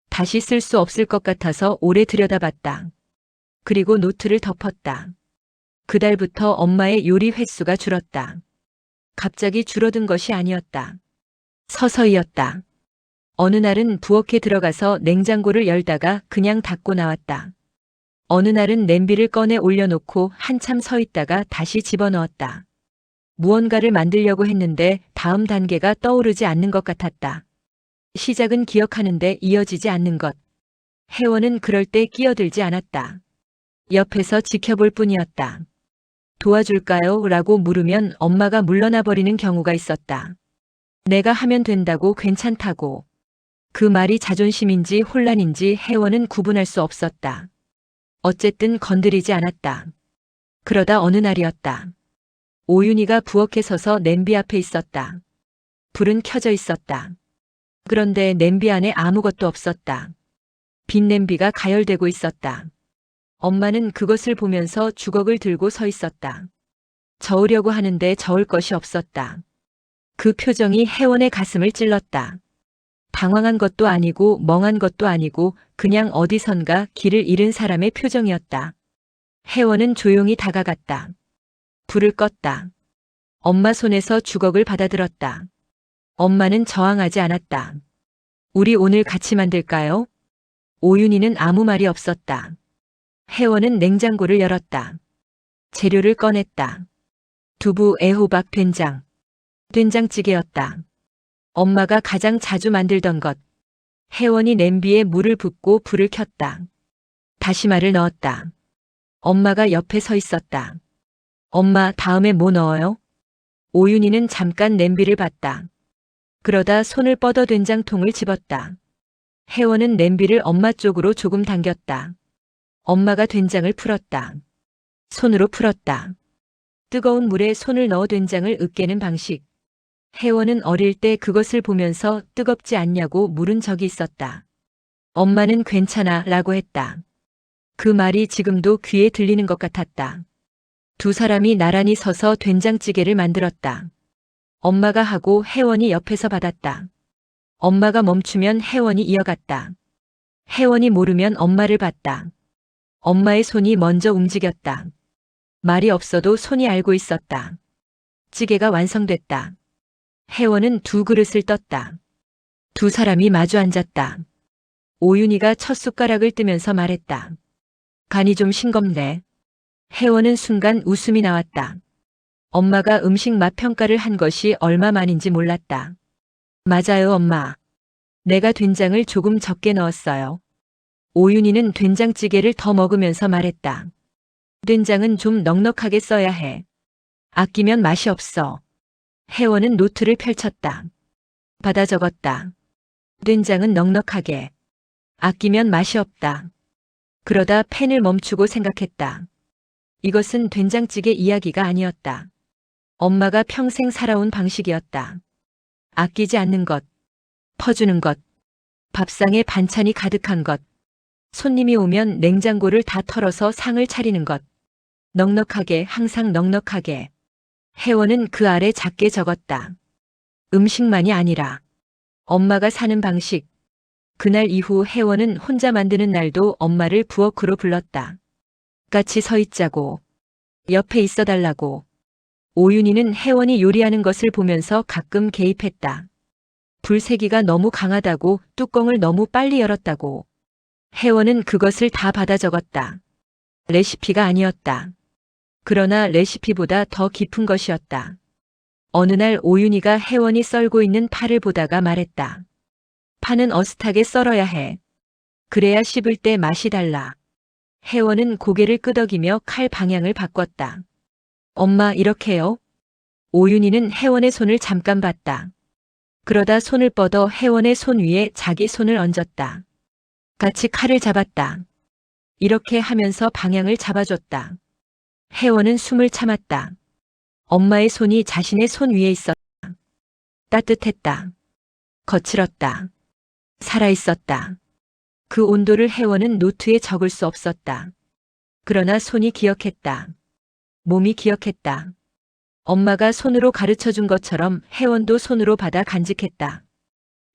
다시 쓸 수 없을 것 같아서 오래 들여다봤다. 그리고 노트를 덮었다. 그달부터 엄마의 요리 횟수가 줄었다. 갑자기 줄어든 것이 아니었다. 서서히였다. 어느 날은 부엌에 들어가서 냉장고를 열다가 그냥 닫고 나왔다. 어느 날은 냄비를 꺼내 올려놓고 한참 서 있다가 다시 집어넣었다. 무언가를 만들려고 했는데 다음 단계가 떠오르지 않는 것 같았다. 시작은 기억하는데 이어지지 않는 것. 혜원은 그럴 때 끼어들지 않았다. 옆에서 지켜볼 뿐이었다. 도와줄까요? 라고 물으면 엄마가 물러나 버리는 경우가 있었다. 내가 하면 된다고 괜찮다고. 그 말이 자존심인지 혼란인지 혜원은 구분할 수 없었다. 어쨌든 건드리지 않았다. 그러다 어느 날이었다. 오윤희가 부엌에 서서 냄비 앞에 있었다. 불은 켜져 있었다. 그런데 냄비 안에 아무것도 없었다. 빈 냄비가 가열되고 있었다. 엄마는 그것을 보면서 주걱을 들고 서 있었다. 저으려고 하는데 저을 것이 없었다. 그 표정이 혜원의 가슴을 찔렀다. 당황한 것도 아니고 멍한 것도 아니고 그냥 어디선가 길을 잃은 사람의 표정이었다. 혜원은 조용히 다가갔다. 불을 껐다. 엄마 손에서 주걱을 받아들었다. 엄마는 저항하지 않았다. 우리 오늘 같이 만들까요? 오윤희는 아무 말이 없었다. 혜원은 냉장고를 열었다. 재료를 꺼냈다. 두부, 애호박, 된장. 된장찌개였다. 엄마가 가장 자주 만들던 것. 혜원이 냄비에 물을 붓고 불을 켰다. 다시마를 넣었다. 엄마가 옆에 서 있었다. 엄마, 다음에 뭐 넣어요? 오윤희는 잠깐 냄비를 봤다. 그러다 손을 뻗어 된장통을 집었다. 혜원은 냄비를 엄마 쪽으로 조금 당겼다. 엄마가 된장을 풀었다. 손으로 풀었다. 뜨거운 물에 손을 넣어 된장을 으깨는 방식. 혜원은 어릴 때 그것을 보면서 뜨겁지 않냐고 물은 적이 있었다. 엄마는 괜찮아 라고 했다. 그 말이 지금도 귀에 들리는 것 같았다. 두 사람이 나란히 서서 된장찌개를 만들었다. 엄마가 하고 혜원이 옆에서 받았다. 엄마가 멈추면 혜원이 이어갔다. 혜원이 모르면 엄마를 봤다. 엄마의 손이 먼저 움직였다. 말이 없어도 손이 알고 있었다. 찌개가 완성됐다. 혜원은 두 그릇을 떴다. 두 사람이 마주 앉았다. 오윤희가 첫 숟가락을 뜨면서 말했다. 간이 좀 싱겁네. 혜원은 순간 웃음이 나왔다. 엄마가 음식 맛 평가를 한 것이 얼마만인지 몰랐다. 맞아요, 엄마. 내가 된장을 조금 적게 넣었어요. 오윤희는 된장찌개를 더 먹으면서 말했다. 된장은 좀 넉넉하게 써야 해. 아끼면 맛이 없어. 혜원은 노트를 펼쳤다. 받아 적었다. 된장은 넉넉하게. 아끼면 맛이 없다. 그러다 펜을 멈추고 생각했다. 이것은 된장찌개 이야기가 아니었다. 엄마가 평생 살아온 방식이었다. 아끼지 않는 것, 퍼주는 것, 밥상에 반찬이 가득한 것, 손님이 오면 냉장고를 다 털어서 상을 차리는 것, 넉넉하게, 항상 넉넉하게. 혜원은 그 아래 작게 적었다. 음식만이 아니라 엄마가 사는 방식. 그날 이후 혜원은 혼자 만드는 날도 엄마를 부엌으로 불렀다. 같이 서 있자고. 옆에 있어 달라고. 오윤희는 혜원이 요리하는 것을 보면서 가끔 개입했다. 불세기가 너무 강하다고, 뚜껑을 너무 빨리 열었다고. 혜원은 그것을 다 받아 적었다. 레시피가 아니었다. 그러나 레시피보다 더 깊은 것이었다. 어느 날 오윤희가 혜원이 썰고 있는 파를 보다가 말했다. 파는 어슷하게 썰어야 해. 그래야 씹을 때 맛이 달라. 혜원은 고개를 끄덕이며 칼 방향을 바꿨다. 엄마, 이렇게요? 오윤희는 혜원의 손을 잠깐 봤다. 그러다 손을 뻗어 혜원의 손 위에 자기 손을 얹었다. 같이 칼을 잡았다. 이렇게 하면서 방향을 잡아줬다. 혜원은 숨을 참았다. 엄마의 손이 자신의 손 위에 있었다. 따뜻했다. 거칠었다. 살아있었다. 그 온도를 혜원은 노트에 적을 수 없었다. 그러나 손이 기억했다. 몸이 기억했다. 엄마가 손으로 가르쳐 준 것처럼 혜원도 손으로 받아 간직했다.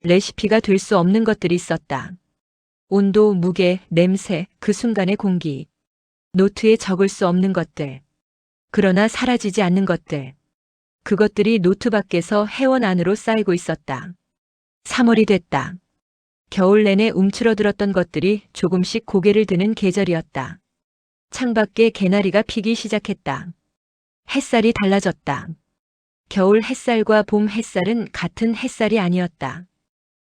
레시피가 될 수 없는 것들이 있었다. 온도, 무게, 냄새, 그 순간의 공기. 노트에 적을 수 없는 것들. 그러나 사라지지 않는 것들. 그것들이 노트 밖에서 혜원 안으로 쌓이고 있었다. 3월이 됐다. 겨울 내내 움츠러들었던 것들이 조금씩 고개를 드는 계절이었다. 창밖에 개나리가 피기 시작했다. 햇살이 달라졌다. 겨울 햇살과 봄 햇살은 같은 햇살이 아니었다.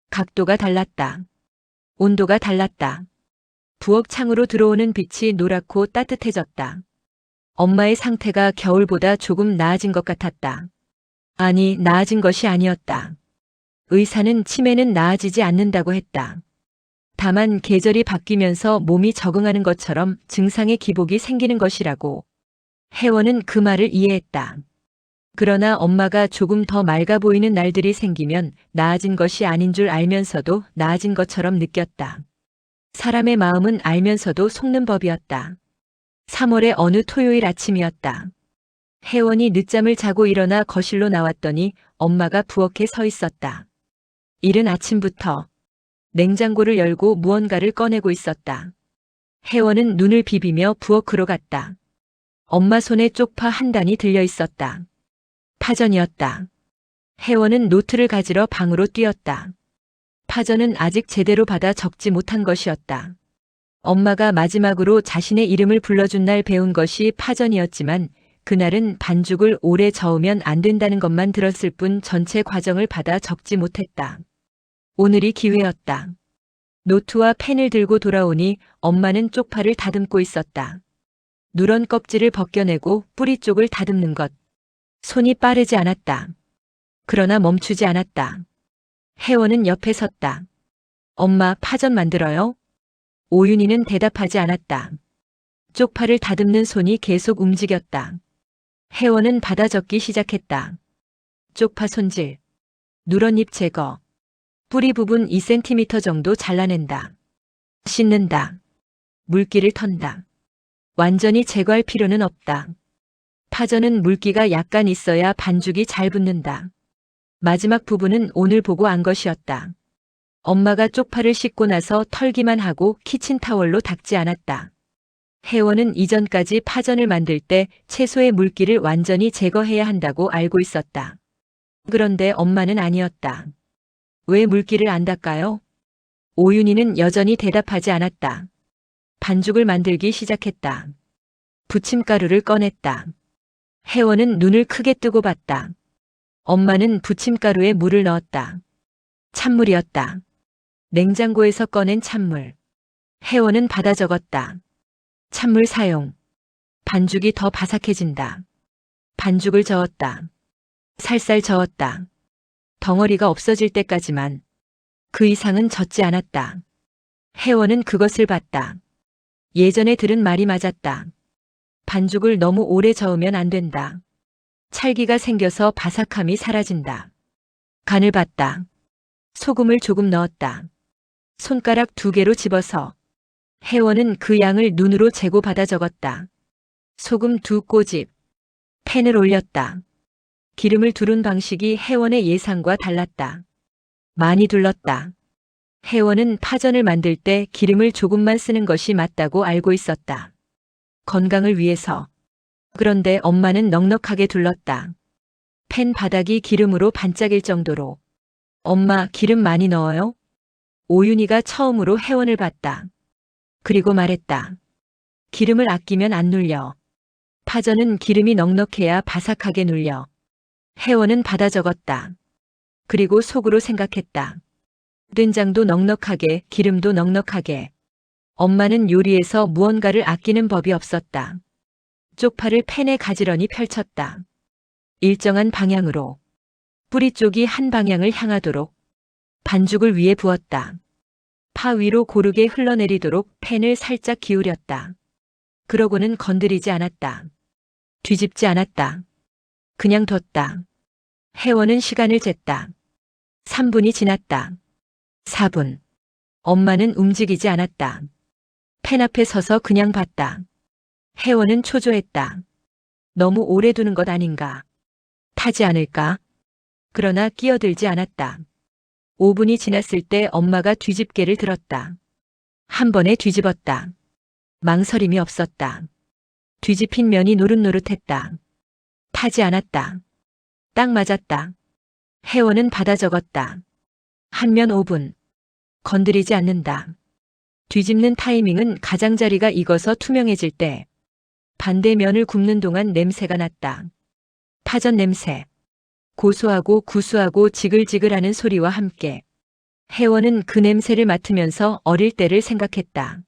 각도가 달랐다. 온도가 달랐다. 부엌 창으로 들어오는 빛이 노랗고 따뜻해졌다. 엄마의 상태가 겨울보다 조금 나아진 것 같았다. 아니, 나아진 것이 아니었다. 의사는 치매는 나아지지 않는다고 했다. 다만 계절이 바뀌면서 몸이 적응하는 것처럼 증상의 기복이 생기는 것이라고. 혜원은 그 말을 이해했다. 그러나 엄마가 조금 더 맑아 보이는 날들이 생기면 나아진 것이 아닌 줄 알면서도 나아진 것처럼 느꼈다. 사람의 마음은 알면서도 속는 법이었다. 3월의 어느 토요일 아침이었다. 혜원이 늦잠을 자고 일어나 거실로 나왔더니 엄마가 부엌에 서 있었다. 이른 아침부터 냉장고를 열고 무언가를 꺼내고 있었다. 혜원은 눈을 비비며 부엌으로 갔다. 엄마 손에 쪽파 한 단이 들려 있었다. 파전이었다. 혜원은 노트를 가지러 방으로 뛰었다. 파전은 아직 제대로 받아 적지 못한 것이었다. 엄마가 마지막으로 자신의 이름을 불러준 날 배운 것이 파전이었지만 그날은 반죽을 오래 저으면 안 된다는 것만 들었을 뿐 전체 과정을 받아 적지 못했다. 오늘이 기회였다. 노트와 펜을 들고 돌아오니 엄마는 쪽파를 다듬고 있었다. 누런 껍질을 벗겨내고 뿌리 쪽을 다듬는 것. 손이 빠르지 않았다. 그러나 멈추지 않았다. 혜원은 옆에 섰다. 엄마, 파전 만들어요? 오윤희는 대답하지 않았다. 쪽파를 다듬는 손이 계속 움직였다. 혜원은 받아 적기 시작했다. 쪽파 손질, 누런 잎 제거, 뿌리 부분 2cm 정도 잘라낸다. 씻는다. 물기를 턴다. 완전히 제거할 필요는 없다. 파전은 물기가 약간 있어야 반죽이 잘 붙는다. 마지막 부분은 오늘 보고 안 것이었다. 엄마가 쪽파를 씻고 나서 털기만 하고 키친타월로 닦지 않았다. 혜원은 이전까지 파전을 만들 때 채소의 물기를 완전히 제거해야 한다고 알고 있었다. 그런데 엄마는 아니었다. 왜 물기를 안 닦아요? 오윤희는 여전히 대답하지 않았다. 반죽을 만들기 시작했다. 부침가루를 꺼냈다. 혜원은 눈을 크게 뜨고 봤다. 엄마는 부침가루에 물을 넣었다. 찬물이었다. 냉장고에서 꺼낸 찬물. 혜원은 받아 적었다. 찬물 사용. 반죽이 더 바삭해진다. 반죽을 저었다. 살살 저었다. 덩어리가 없어질 때까지만. 그 이상은 젓지 않았다. 혜원은 그것을 봤다. 예전에 들은 말이 맞았다. 반죽을 너무 오래 저으면 안 된다. 찰기가 생겨서 바삭함이 사라진다. 간을 봤다. 소금을 조금 넣었다. 손가락 2개로 집어서. 혜원은 그 양을 눈으로 재고 받아 적었다. 소금 2꼬집. 팬을 올렸다. 기름을 두른 방식이 혜원의 예상과 달랐다. 많이 둘렀다. 혜원은 파전을 만들 때 기름을 조금만 쓰는 것이 맞다고 알고 있었다. 건강을 위해서. 그런데 엄마는 넉넉하게 둘렀다. 팬 바닥이 기름으로 반짝일 정도로. 엄마, 기름 많이 넣어요? 오윤희가 처음으로 혜원을 봤다. 그리고 말했다. 기름을 아끼면 안 눌려. 파전은 기름이 넉넉해야 바삭하게 눌려. 혜원은 받아 적었다. 그리고 속으로 생각했다. 된장도 넉넉하게, 기름도 넉넉하게. 엄마는 요리에서 무언가를 아끼는 법이 없었다. 쪽파를 팬에 가지런히 펼쳤다. 일정한 방향으로. 뿌리 쪽이 한 방향을 향하도록. 반죽을 위에 부었다. 파 위로 고르게 흘러내리도록 팬을 살짝 기울였다. 그러고는 건드리지 않았다. 뒤집지 않았다. 그냥 뒀다. 혜원은 시간을 쟀다. 3분이 지났다. 4분. 엄마는 움직이지 않았다. 팬 앞에 서서 그냥 봤다. 혜원은 초조했다. 너무 오래 두는 것 아닌가. 타지 않을까? 그러나 끼어들지 않았다. 5분이 지났을 때 엄마가 뒤집개를 들었다. 한 번에 뒤집었다. 망설임이 없었다. 뒤집힌 면이 노릇노릇했다. 타지 않았다. 딱 맞았다. 혜원은 받아 적었다. 한 면 5분. 건드리지 않는다. 뒤집는 타이밍은 가장자리가 익어서 투명해질 때. 반대면을 굽는 동안 냄새가 났다. 파전 냄새. 고소하고 구수하고 지글지글하는 소리와 함께. 혜원은 그 냄새를 맡으면서 어릴 때를 생각했다.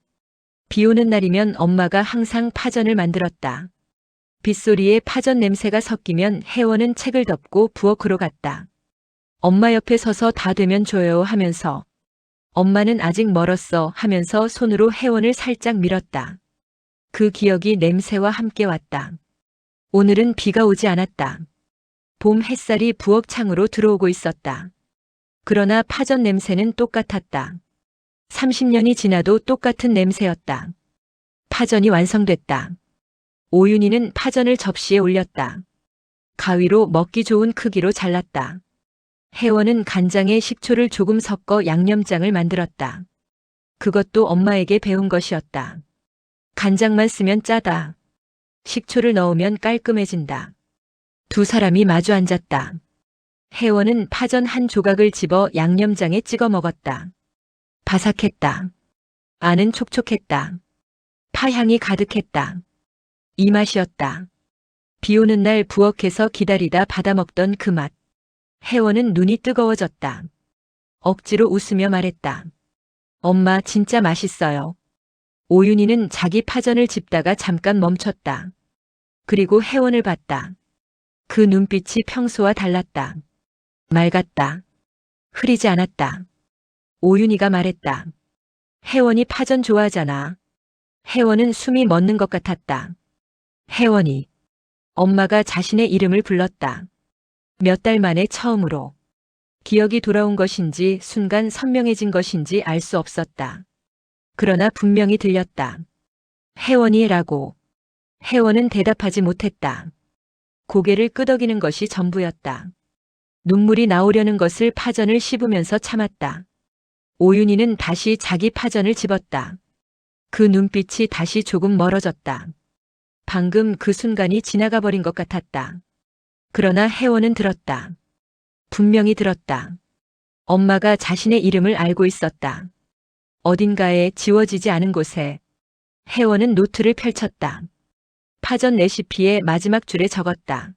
비 오는 날이면 엄마가 항상 파전을 만들었다. 빗소리에 파전 냄새가 섞이면 혜원은 책을 덮고 부엌으로 갔다. 엄마 옆에 서서 다 되면 줘요 하면서 엄마는 아직 멀었어 하면서 손으로 혜원을 살짝 밀었다. 그 기억이 냄새와 함께 왔다. 오늘은 비가 오지 않았다. 봄 햇살이 부엌 창으로 들어오고 있었다. 그러나 파전 냄새는 똑같았다. 30년이 지나도 똑같은 냄새였다. 파전이 완성됐다. 오윤희는 파전을 접시에 올렸다. 가위로 먹기 좋은 크기로 잘랐다. 혜원은 간장에 식초를 조금 섞어 양념장을 만들었다. 그것도 엄마에게 배운 것이었다. 간장만 쓰면 짜다. 식초를 넣으면 깔끔해진다. 두 사람이 마주 앉았다. 혜원은 파전 한 조각을 집어 양념장에 찍어 먹었다. 바삭했다. 안은 촉촉했다. 파향이 가득했다. 이 맛이었다. 비 오는 날 부엌에서 기다리다 받아먹던 그 맛. 혜원은 눈이 뜨거워졌다. 억지로 웃으며 말했다. 엄마 진짜 맛있어요. 오윤희는 자기 파전을 집다가 잠깐 멈췄다. 그리고 혜원을 봤다. 그 눈빛이 평소와 달랐다. 맑았다. 흐리지 않았다. 오윤희가 말했다. 혜원이 파전 좋아하잖아. 혜원은 숨이 멎는 것 같았다. 혜원이. 엄마가 자신의 이름을 불렀다. 몇 달 만에 처음으로. 기억이 돌아온 것인지 순간 선명해진 것인지 알 수 없었다. 그러나 분명히 들렸다. 혜원이라고. 혜원은 대답하지 못했다. 고개를 끄덕이는 것이 전부였다. 눈물이 나오려는 것을 파전을 씹으면서 참았다. 오윤희는 다시 자기 파전을 집었다. 그 눈빛이 다시 조금 멀어졌다. 방금 그 순간이 지나가 버린 것 같았다. 그러나 혜원은 들었다. 분명히 들었다. 엄마가 자신의 이름을 알고 있었다. 어딘가에 지워지지 않은 곳에. 혜원은 노트를 펼쳤다. 파전 레시피의 마지막 줄에 적었다.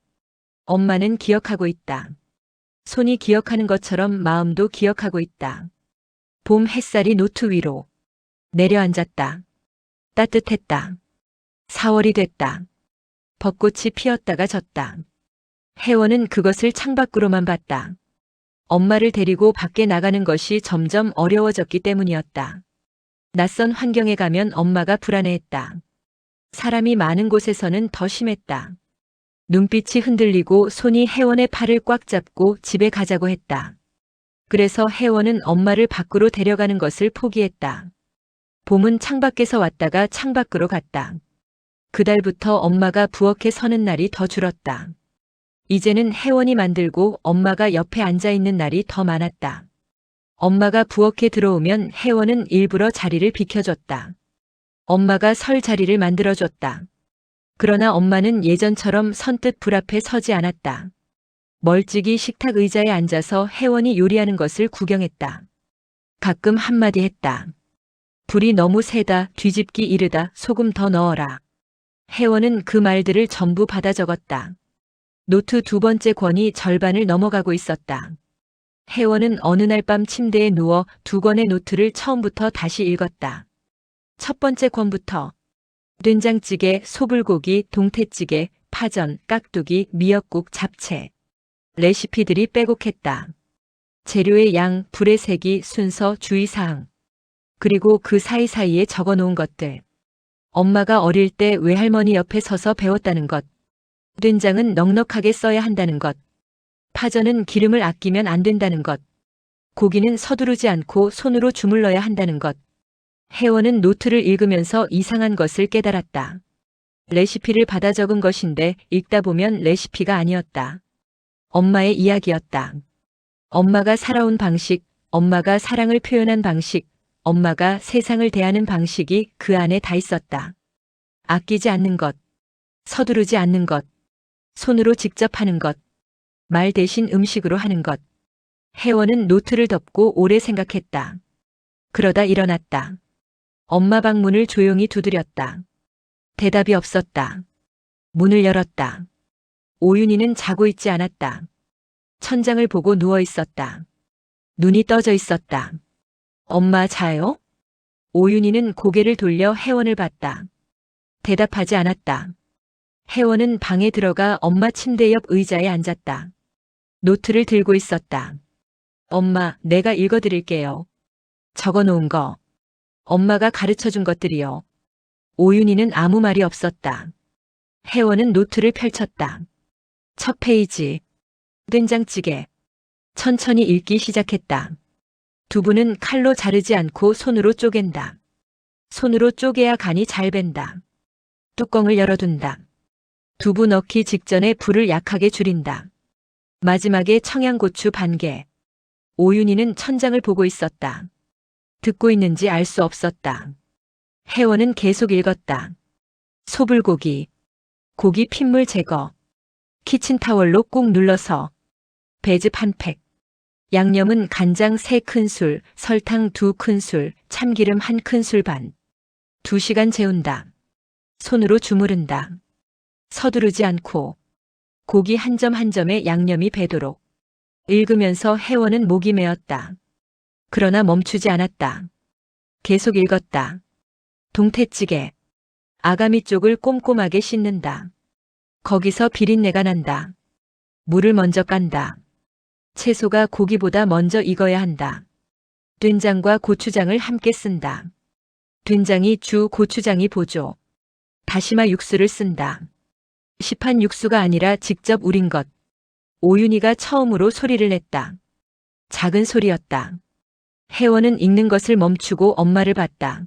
엄마는 기억하고 있다. 손이 기억하는 것처럼 마음도 기억하고 있다. 봄 햇살이 노트 위로 내려앉았다. 따뜻했다. 4월이 됐다. 벚꽃이 피었다가 졌다. 혜원은 그것을 창밖으로만 봤다. 엄마를 데리고 밖에 나가는 것이 점점 어려워졌기 때문이었다. 낯선 환경에 가면 엄마가 불안해했다. 사람이 많은 곳에서는 더 심했다. 눈빛이 흔들리고 손이 혜원의 팔을 꽉 잡고 집에 가자고 했다. 그래서 혜원은 엄마를 밖으로 데려가는 것을 포기했다. 봄은 창밖에서 왔다가 창밖으로 갔다. 그달부터 엄마가 부엌에 서는 날이 더 줄었다. 이제는 혜원이 만들고 엄마가 옆에 앉아있는 날이 더 많았다. 엄마가 부엌에 들어오면 혜원은 일부러 자리를 비켜줬다. 엄마가 설 자리를 만들어줬다. 그러나 엄마는 예전처럼 선뜻 불 앞에 서지 않았다. 멀찍이 식탁 의자에 앉아서 혜원이 요리하는 것을 구경했다. 가끔 한마디 했다. 불이 너무 세다, 뒤집기 이르다, 소금 더 넣어라. 혜원은 그 말들을 전부 받아 적었다. 노트 두 번째 권이 절반을 넘어가고 있었다. 혜원은 어느 날 밤 침대에 누워 두 권의 노트를 처음부터 다시 읽었다. 첫 번째 권부터 된장찌개, 소불고기, 동태찌개, 파전, 깍두기, 미역국, 잡채. 레시피들이 빼곡했다. 재료의 양, 불의 세기, 순서, 주의사항. 그리고 그 사이사이에 적어놓은 것들. 엄마가 어릴 때 외할머니 옆에 서서 배웠다는 것. 된장은 넉넉하게 써야 한다는 것. 파전은 기름을 아끼면 안 된다는 것. 고기는 서두르지 않고 손으로 주물러야 한다는 것. 혜원은 노트를 읽으면서 이상한 것을 깨달았다. 레시피를 받아 적은 것인데 읽다 보면 레시피가 아니었다. 엄마의 이야기였다. 엄마가 살아온 방식, 엄마가 사랑을 표현한 방식, 엄마가 세상을 대하는 방식이 그 안에 다 있었다. 아끼지 않는 것, 서두르지 않는 것, 손으로 직접 하는 것, 말 대신 음식으로 하는 것. 혜원은 노트를 덮고 오래 생각했다. 그러다 일어났다. 엄마 방 문을 조용히 두드렸다. 대답이 없었다. 문을 열었다. 오윤희는 자고 있지 않았다. 천장을 보고 누워 있었다. 눈이 떠져 있었다. 엄마 자요? 오윤희는 고개를 돌려 혜원을 봤다. 대답하지 않았다. 혜원은 방에 들어가 엄마 침대 옆 의자에 앉았다. 노트를 들고 있었다. 엄마, 내가 읽어드릴게요. 적어놓은 거. 엄마가 가르쳐준 것들이요. 오윤희는 아무 말이 없었다. 혜원은 노트를 펼쳤다. 첫 페이지. 된장찌개. 천천히 읽기 시작했다. 두부는 칼로 자르지 않고 손으로 쪼갠다. 손으로 쪼개야 간이 잘 밴다. 뚜껑을 열어둔다. 두부 넣기 직전에 불을 약하게 줄인다. 마지막에 청양고추 반 개. 오윤희는 천장을 보고 있었다. 듣고 있는지 알 수 없었다. 혜원은 계속 읽었다. 소불고기. 고기 핏물 제거. 키친타월로 꾹 눌러서. 배즙 한 팩. 양념은 간장 3큰술, 설탕 2큰술, 참기름 1큰술 반. 2시간 재운다. 손으로 주무른다. 서두르지 않고. 고기 한 점 한 점에 양념이 배도록. 읽으면서 혜원은 목이 메었다. 그러나 멈추지 않았다. 계속 읽었다. 동태찌개. 아가미 쪽을 꼼꼼하게 씻는다. 거기서 비린내가 난다. 물을 먼저 깐다. 채소가 고기보다 먼저 익어야 한다. 된장과 고추장을 함께 쓴다. 된장이 주, 고추장이 보조. 다시마 육수를 쓴다. 시판 육수가 아니라 직접 우린 것. 오윤희가 처음으로 소리를 냈다. 작은 소리였다. 혜원은 읽는 것을 멈추고 엄마를 봤다.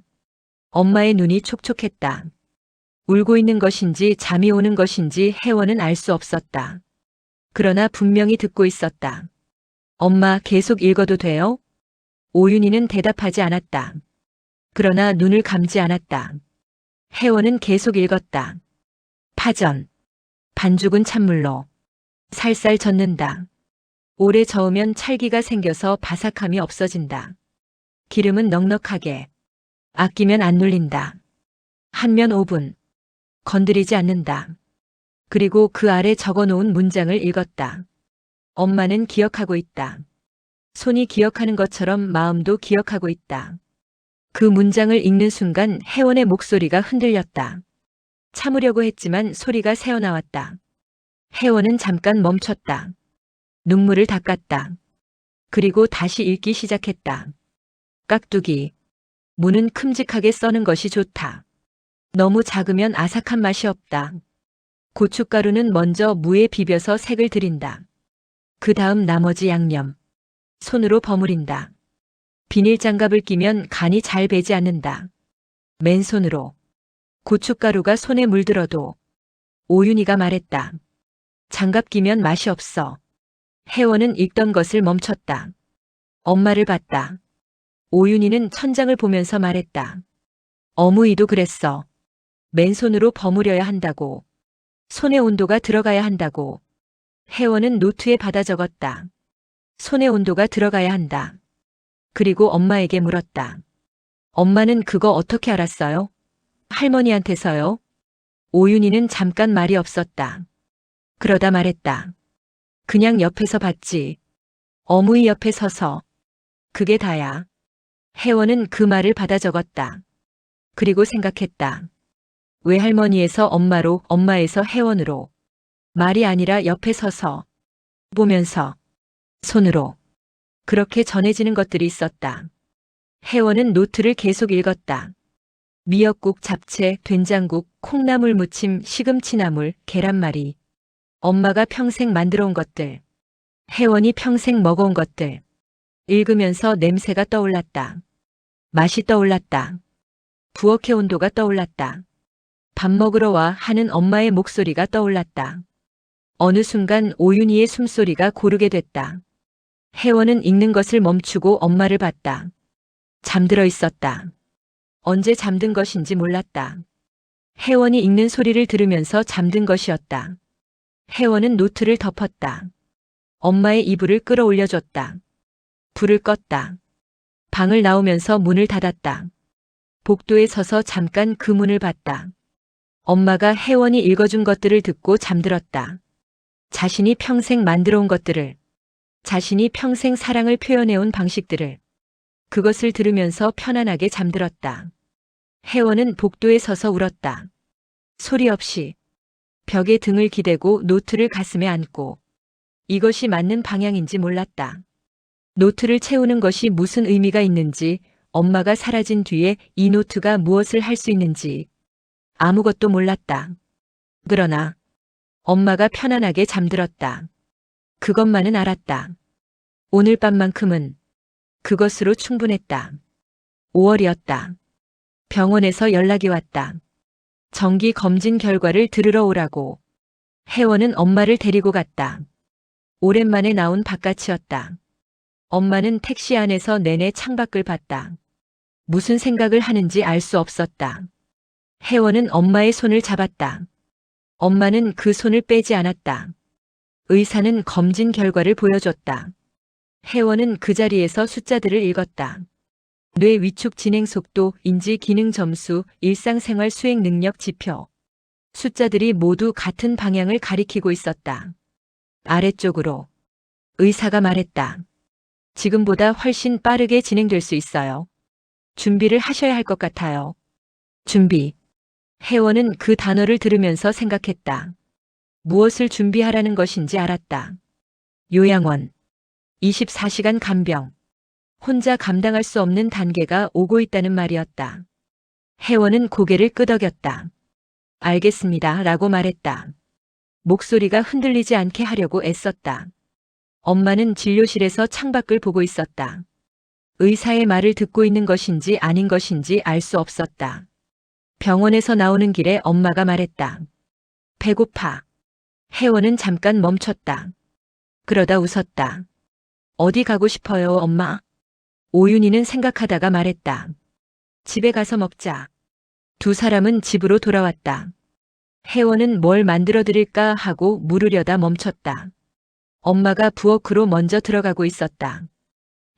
엄마의 눈이 촉촉했다. 울고 있는 것인지 잠이 오는 것인지 혜원은 알 수 없었다. 그러나 분명히 듣고 있었다. 엄마 계속 읽어도 돼요? 오윤희는 대답하지 않았다. 그러나 눈을 감지 않았다. 혜원은 계속 읽었다. 파전. 반죽은 찬물로. 살살 젓는다. 오래 저으면 찰기가 생겨서 바삭함이 없어진다. 기름은 넉넉하게. 아끼면 안 눌린다. 한면 5분. 건드리지 않는다. 그리고 그 아래 적어놓은 문장을 읽었다. 엄마는 기억하고 있다. 손이 기억하는 것처럼 마음도 기억하고 있다. 그 문장을 읽는 순간 혜원의 목소리가 흔들렸다. 참으려고 했지만 소리가 새어나왔다. 혜원은 잠깐 멈췄다. 눈물을 닦았다. 그리고 다시 읽기 시작했다. 깍두기. 무는 큼직하게 써는 것이 좋다. 너무 작으면 아삭한 맛이 없다. 고춧가루는 먼저 무에 비벼서 색을 들인다. 그 다음 나머지 양념. 손으로 버무린다. 비닐 장갑을 끼면 간이 잘 배지 않는다. 맨손으로. 고춧가루가 손에 물들어도. 오윤희가 말했다. 장갑 끼면 맛이 없어. 혜원은 읽던 것을 멈췄다. 엄마를 봤다. 오윤희는 천장을 보면서 말했다. 어머니도 그랬어. 맨손으로 버무려야 한다고. 손의 온도가 들어가야 한다고. 혜원은 노트에 받아 적었다. 손의 온도가 들어가야 한다. 그리고 엄마에게 물었다. 엄마는 그거 어떻게 알았어요? 할머니한테서요? 오윤희는 잠깐 말이 없었다. 그러다 말했다. 그냥 옆에서 봤지. 어무이 옆에 서서. 그게 다야. 혜원은 그 말을 받아 적었다. 그리고 생각했다. 외할머니에서 엄마로, 엄마에서 혜원으로. 말이 아니라 옆에 서서. 보면서. 손으로. 그렇게 전해지는 것들이 있었다. 혜원은 노트를 계속 읽었다. 미역국, 잡채, 된장국, 콩나물 무침, 시금치나물, 계란말이. 엄마가 평생 만들어 온 것들. 혜원이 평생 먹어온 것들. 읽으면서 냄새가 떠올랐다. 맛이 떠올랐다. 부엌의 온도가 떠올랐다. 밥 먹으러 와 하는 엄마의 목소리가 떠올랐다. 어느 순간 오윤희의 숨소리가 고르게 됐다. 혜원은 읽는 것을 멈추고 엄마를 봤다. 잠들어 있었다. 언제 잠든 것인지 몰랐다. 혜원이 읽는 소리를 들으면서 잠든 것이었다. 혜원은 노트를 덮었다. 엄마의 이불을 끌어올려줬다. 불을 껐다. 방을 나오면서 문을 닫았다. 복도에 서서 잠깐 그 문을 봤다. 엄마가 혜원이 읽어준 것들을 듣고 잠들었다. 자신이 평생 만들어 온 것들을, 자신이 평생 사랑을 표현해온 방식들을, 그것을 들으면서 편안하게 잠들었다. 혜원은 복도에 서서 울었다. 소리 없이. 벽에 등을 기대고 노트를 가슴에 안고. 이것이 맞는 방향인지 몰랐다. 노트를 채우는 것이 무슨 의미가 있는지, 엄마가 사라진 뒤에 이 노트가 무엇을 할 수 있는지 아무것도 몰랐다. 그러나 엄마가 편안하게 잠들었다. 그것만은 알았다. 오늘 밤만큼은 그것으로 충분했다. 5월이었다. 병원에서 연락이 왔다. 정기 검진 결과를 들으러 오라고. 혜원은 엄마를 데리고 갔다. 오랜만에 나온 바깥이었다. 엄마는 택시 안에서 내내 창밖을 봤다. 무슨 생각을 하는지 알 수 없었다. 혜원은 엄마의 손을 잡았다. 엄마는 그 손을 빼지 않았다. 의사는 검진 결과를 보여줬다. 혜원은 그 자리에서 숫자들을 읽었다. 뇌 위축 진행 속도, 인지 기능 점수, 일상생활 수행 능력 지표. 숫자들이 모두 같은 방향을 가리키고 있었다. 아래쪽으로. 의사가 말했다. 지금보다 훨씬 빠르게 진행될 수 있어요. 준비를 하셔야 할 것 같아요. 준비. 혜원은 그 단어를 들으면서 생각했다. 무엇을 준비하라는 것인지 알았다. 요양원. 24시간 간병. 혼자 감당할 수 없는 단계가 오고 있다는 말이었다. 혜원은 고개를 끄덕였다. 알겠습니다. 라고 말했다. 목소리가 흔들리지 않게 하려고 애썼다. 엄마는 진료실에서 창밖을 보고 있었다. 의사의 말을 듣고 있는 것인지 아닌 것인지 알 수 없었다. 병원에서 나오는 길에 엄마가 말했다. 배고파. 혜원은 잠깐 멈췄다. 그러다 웃었다. 어디 가고 싶어요, 엄마? 오윤희는 생각하다가 말했다. 집에 가서 먹자. 두 사람은 집으로 돌아왔다. 혜원은 뭘 만들어 드릴까 하고 물으려다 멈췄다. 엄마가 부엌으로 먼저 들어가고 있었다.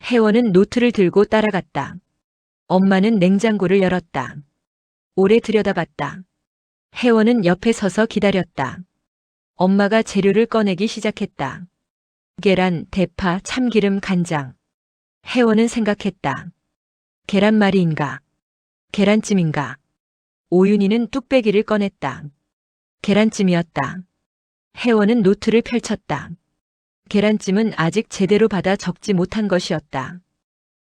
혜원은 노트를 들고 따라갔다. 엄마는 냉장고를 열었다. 오래 들여다봤다. 혜원은 옆에 서서 기다렸다. 엄마가 재료를 꺼내기 시작했다. 계란, 대파, 참기름, 간장. 혜원은 생각했다. 계란말이인가? 계란찜인가? 오윤희는 뚝배기를 꺼냈다. 계란찜이었다. 혜원은 노트를 펼쳤다. 계란찜은 아직 제대로 받아 적지 못한 것이었다.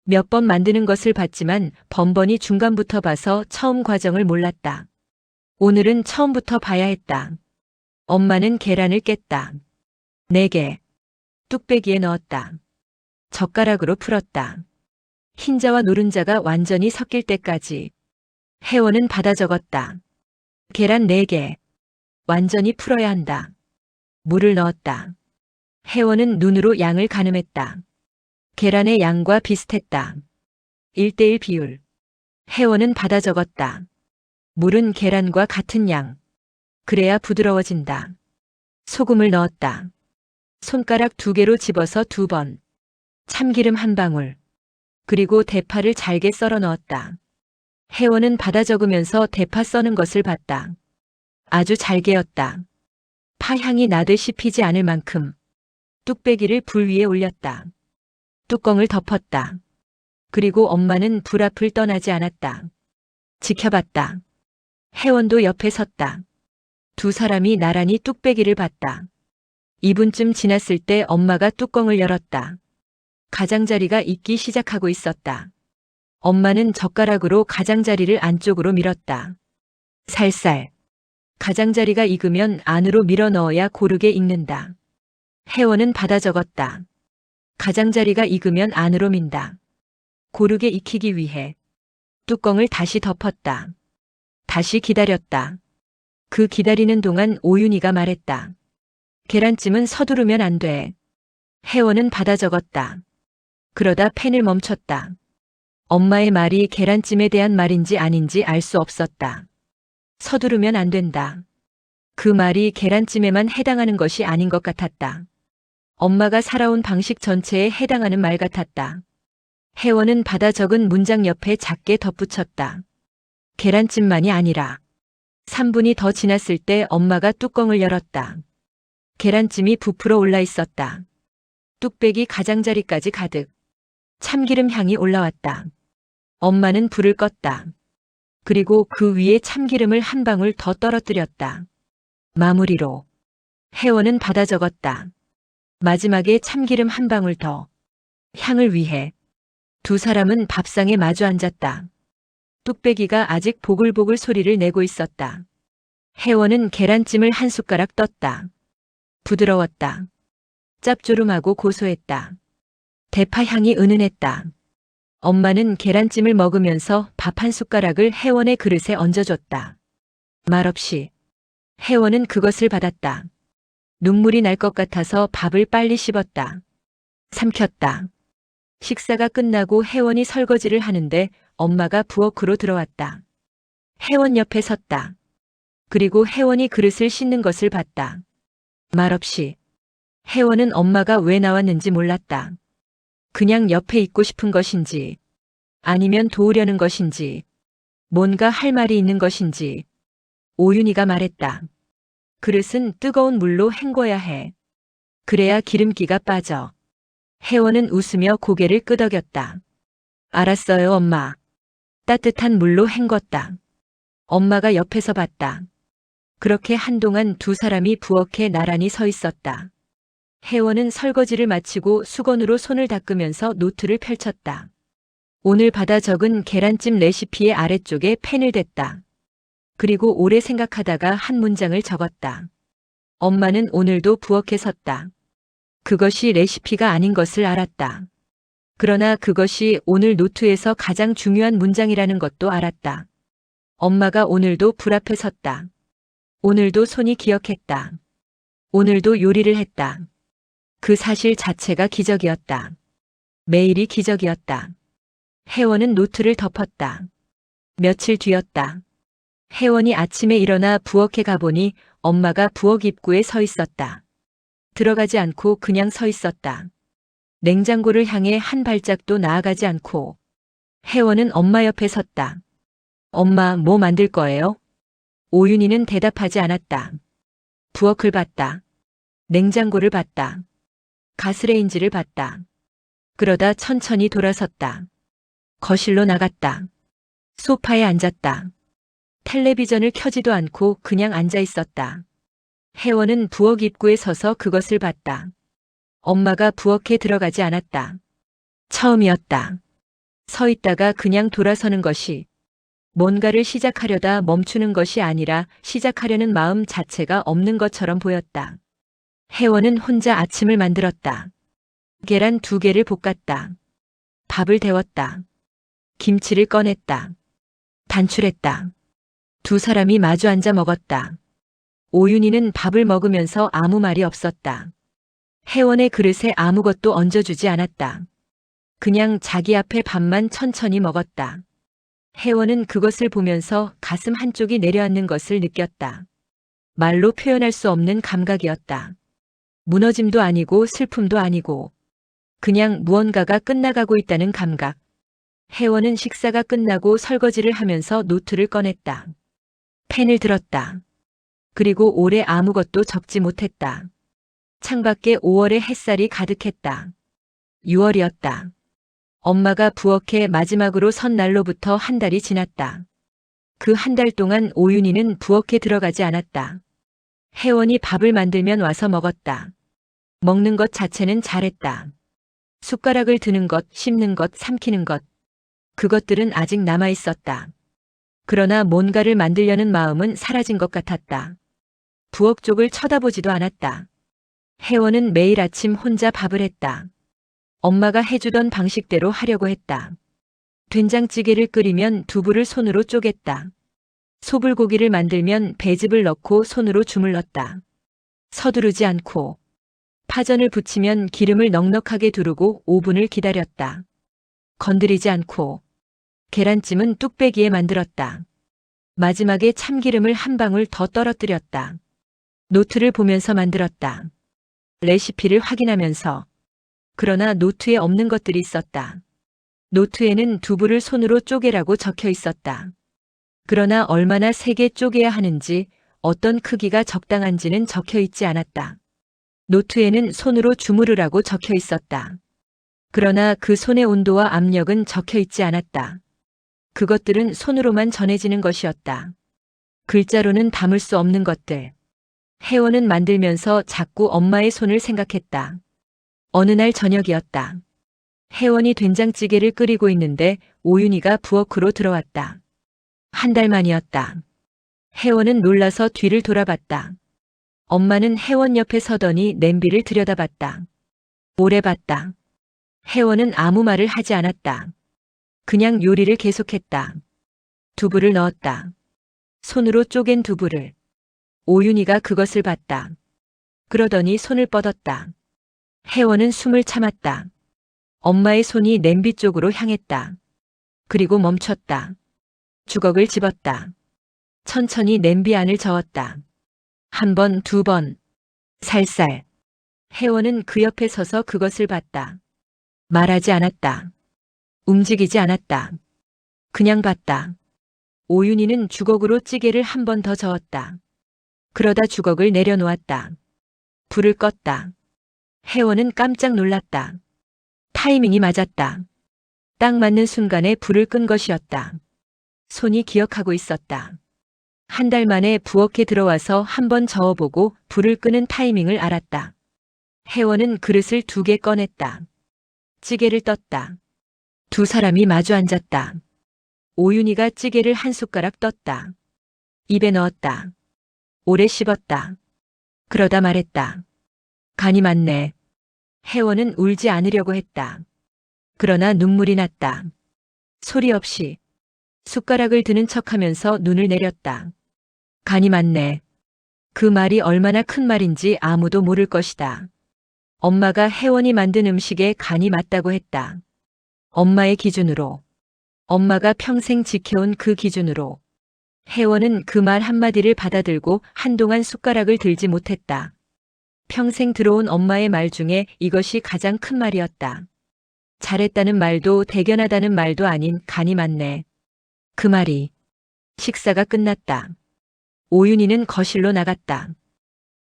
몇 번 만드는 것을 봤지만 번번이 중간부터 봐서 처음 과정을 몰랐다. 오늘은 처음부터 봐야 했다. 엄마는 계란을 깼다. 4개. 뚝배기에 넣었다. 젓가락으로 풀었다. 흰자와 노른자가 완전히 섞일 때까지. 혜원은 받아 적었다. 계란 4개. 완전히 풀어야 한다. 물을 넣었다. 혜원은 눈으로 양을 가늠했다. 계란의 양과 비슷했다. 1:1 비율. 혜원은 받아 적었다. 물은 계란과 같은 양. 그래야 부드러워진다. 소금을 넣었다. 손가락 2개로 집어서 2번. 참기름 1방울. 그리고 대파를 잘게 썰어 넣었다. 혜원은 받아 적으면서 대파 써는 것을 봤다. 아주 잘게였다. 파향이 나되 씹히지 않을 만큼 뚝배기를 불 위에 올렸다. 뚜껑을 덮었다. 그리고 엄마는 불 앞을 떠나지 않았다. 지켜봤다. 혜원도 옆에 섰다. 두 사람이 나란히 뚝배기를 봤다. 2분쯤 지났을 때 엄마가 뚜껑을 열었다. 가장자리가 익기 시작하고 있었다. 엄마는 젓가락으로 가장자리를 안쪽으로 밀었다. 살살. 가장자리가 익으면 안으로 밀어 넣어야 고르게 익는다. 혜원은 받아 적었다. 가장자리가 익으면 안으로 민다. 고르게 익히기 위해 뚜껑을 다시 덮었다. 다시 기다렸다. 그 기다리는 동안 오윤이가 말했다. 계란찜은 서두르면 안 돼. 혜원은 받아 적었다. 그러다 펜을 멈췄다. 엄마의 말이 계란찜에 대한 말인지 아닌지 알 수 없었다. 서두르면 안 된다. 그 말이 계란찜에만 해당하는 것이 아닌 것 같았다. 엄마가 살아온 방식 전체에 해당하는 말 같았다. 혜원은 받아 적은 문장 옆에 작게 덧붙였다. 계란찜만이 아니라 3분이 더 지났을 때 엄마가 뚜껑을 열었다. 계란찜이 부풀어 올라 있었다. 뚝배기 가장자리까지 가득. 참기름 향이 올라왔다. 엄마는 불을 껐다. 그리고 그 위에 참기름을 한 방울 더 떨어뜨렸다. 마무리로. 혜원은 받아 적었다. 마지막에 참기름 한 방울 더. 향을 위해. 두 사람은 밥상에 마주 앉았다. 뚝배기가 아직 보글보글 소리를 내고 있었다. 혜원은 계란찜을 한 숟가락 떴다. 부드러웠다. 짭조름하고 고소했다. 대파 향이 은은했다. 엄마는 계란찜을 먹으면서 밥 한 숟가락을 혜원의 그릇에 얹어줬다. 말없이. 혜원은 그것을 받았다. 눈물이 날 것 같아서 밥을 빨리 씹었다. 삼켰다. 식사가 끝나고 혜원이 설거지를 하는데 엄마가 부엌으로 들어왔다. 혜원 옆에 섰다. 그리고 혜원이 그릇을 씻는 것을 봤다. 말없이. 혜원은 엄마가 왜 나왔는지 몰랐다. 그냥 옆에 있고 싶은 것인지, 아니면 도우려는 것인지, 뭔가 할 말이 있는 것인지. 오윤이가 말했다. 그릇은 뜨거운 물로 헹궈야 해. 그래야 기름기가 빠져. 혜원은 웃으며 고개를 끄덕였다. 알았어요, 엄마. 따뜻한 물로 헹궜다. 엄마가 옆에서 봤다. 그렇게 한동안 두 사람이 부엌에 나란히 서 있었다. 혜원은 설거지를 마치고 수건으로 손을 닦으면서 노트를 펼쳤다. 오늘 받아 적은 계란찜 레시피의 아래쪽에 펜을 댔다. 그리고 오래 생각하다가 한 문장을 적었다. 엄마는 오늘도 부엌에 섰다. 그것이 레시피가 아닌 것을 알았다. 그러나 그것이 오늘 노트에서 가장 중요한 문장이라는 것도 알았다. 엄마가 오늘도 불 앞에 섰다. 오늘도 손이 기억했다. 오늘도 요리를 했다. 그 사실 자체가 기적이었다. 매일이 기적이었다. 혜원은 노트를 덮었다. 며칠 뒤였다. 혜원이 아침에 일어나 부엌에 가보니 엄마가 부엌 입구에 서 있었다. 들어가지 않고 그냥 서 있었다. 냉장고를 향해 한 발짝도 나아가지 않고. 혜원은 엄마 옆에 섰다. 엄마, 뭐 만들 거예요? 오윤이는 대답하지 않았다. 부엌을 봤다. 냉장고를 봤다. 가스레인지를 봤다. 그러다 천천히 돌아섰다. 거실로 나갔다. 소파에 앉았다. 텔레비전을 켜지도 않고 그냥 앉아 있었다. 혜원은 부엌 입구에 서서 그것을 봤다. 엄마가 부엌에 들어가지 않았다. 처음이었다. 서 있다가 그냥 돌아서는 것이 뭔가를 시작하려다 멈추는 것이 아니라 시작하려는 마음 자체가 없는 것처럼 보였다. 혜원은 혼자 아침을 만들었다. 계란 2개를 볶았다. 밥을 데웠다. 김치를 꺼냈다. 단출했다. 두 사람이 마주 앉아 먹었다. 오윤이는 밥을 먹으면서 아무 말이 없었다. 혜원의 그릇에 아무것도 얹어주지 않았다. 그냥 자기 앞에 밥만 천천히 먹었다. 혜원은 그것을 보면서 가슴 한쪽이 내려앉는 것을 느꼈다. 말로 표현할 수 없는 감각이었다. 무너짐도 아니고 슬픔도 아니고 그냥 무언가가 끝나가고 있다는 감각. 혜원은 식사가 끝나고 설거지를 하면서 노트를 꺼냈다. 펜을 들었다. 그리고 올해 아무것도 적지 못했다. 창밖에 5월의 햇살이 가득했다. 6월이었다. 엄마가 부엌에 마지막으로 선 날로부터 한 달이 지났다. 그 한 달 동안 오윤희는 부엌에 들어가지 않았다. 혜원이 밥을 만들면 와서 먹었다. 먹는 것 자체는 잘했다. 숟가락을 드는 것, 씹는 것, 삼키는 것. 그것들은 아직 남아 있었다. 그러나 뭔가를 만들려는 마음은 사라진 것 같았다. 부엌 쪽을 쳐다보지도 않았다. 혜원은 매일 아침 혼자 밥을 했다. 엄마가 해주던 방식대로 하려고 했다. 된장찌개를 끓이면 두부를 손으로 쪼갰다. 소불고기를 만들면 배즙을 넣고 손으로 주물렀다. 서두르지 않고 파전을 부치면 기름을 넉넉하게 두르고 5분을 기다렸다. 건드리지 않고 계란찜은 뚝배기에 만들었다. 마지막에 참기름을 한 방울 더 떨어뜨렸다. 노트를 보면서 만들었다. 레시피를 확인하면서. 그러나 노트에 없는 것들이 있었다. 노트에는 두부를 손으로 쪼개라고 적혀 있었다. 그러나 얼마나 세게 쪼개야 하는지, 어떤 크기가 적당한지는 적혀 있지 않았다. 노트에는 손으로 주무르라고 적혀 있었다. 그러나 그 손의 온도와 압력은 적혀 있지 않았다. 그것들은 손으로만 전해지는 것이었다. 글자로는 담을 수 없는 것들. 혜원은 만들면서 자꾸 엄마의 손을 생각했다. 어느 날 저녁이었다. 혜원이 된장찌개를 끓이고 있는데 오윤희가 부엌으로 들어왔다. 한 달 만이었다. 혜원은 놀라서 뒤를 돌아봤다. 엄마는 혜원 옆에 서더니 냄비를 들여다봤다. 오래 봤다. 혜원은 아무 말을 하지 않았다. 그냥 요리를 계속했다. 두부를 넣었다. 손으로 쪼갠 두부를. 오윤희가 그것을 봤다. 그러더니 손을 뻗었다. 혜원은 숨을 참았다. 엄마의 손이 냄비 쪽으로 향했다. 그리고 멈췄다. 주걱을 집었다. 천천히 냄비 안을 저었다. 한 번, 두 번. 살살. 혜원은 그 옆에 서서 그것을 봤다. 말하지 않았다. 움직이지 않았다. 그냥 봤다. 오윤희는 주걱으로 찌개를 한 번 더 저었다. 그러다 주걱을 내려놓았다. 불을 껐다. 혜원은 깜짝 놀랐다. 타이밍이 맞았다. 딱 맞는 순간에 불을 끈 것이었다. 손이 기억하고 있었다. 한 달 만에 부엌에 들어와서 한 번 저어보고 불을 끄는 타이밍을 알았다. 혜원은 그릇을 2개 꺼냈다. 찌개를 떴다. 두 사람이 마주 앉았다. 오윤희가 찌개를 한 숟가락 떴다. 입에 넣었다. 오래 씹었다. 그러다 말했다. 간이 맞네. 혜원은 울지 않으려고 했다. 그러나 눈물이 났다. 소리 없이 숟가락을 드는 척하면서 눈을 내렸다. 간이 맞네. 그 말이 얼마나 큰 말인지 아무도 모를 것이다. 엄마가 혜원이 만든 음식에 간이 맞다고 했다. 엄마의 기준으로. 엄마가 평생 지켜온 그 기준으로. 혜원은 그 말 한마디를 받아들고 한동안 숟가락을 들지 못했다. 평생 들어온 엄마의 말 중에 이것이 가장 큰 말이었다. 잘했다는 말도 대견하다는 말도 아닌 간이 맞네. 그 말이. 식사가 끝났다. 오윤희는 거실로 나갔다.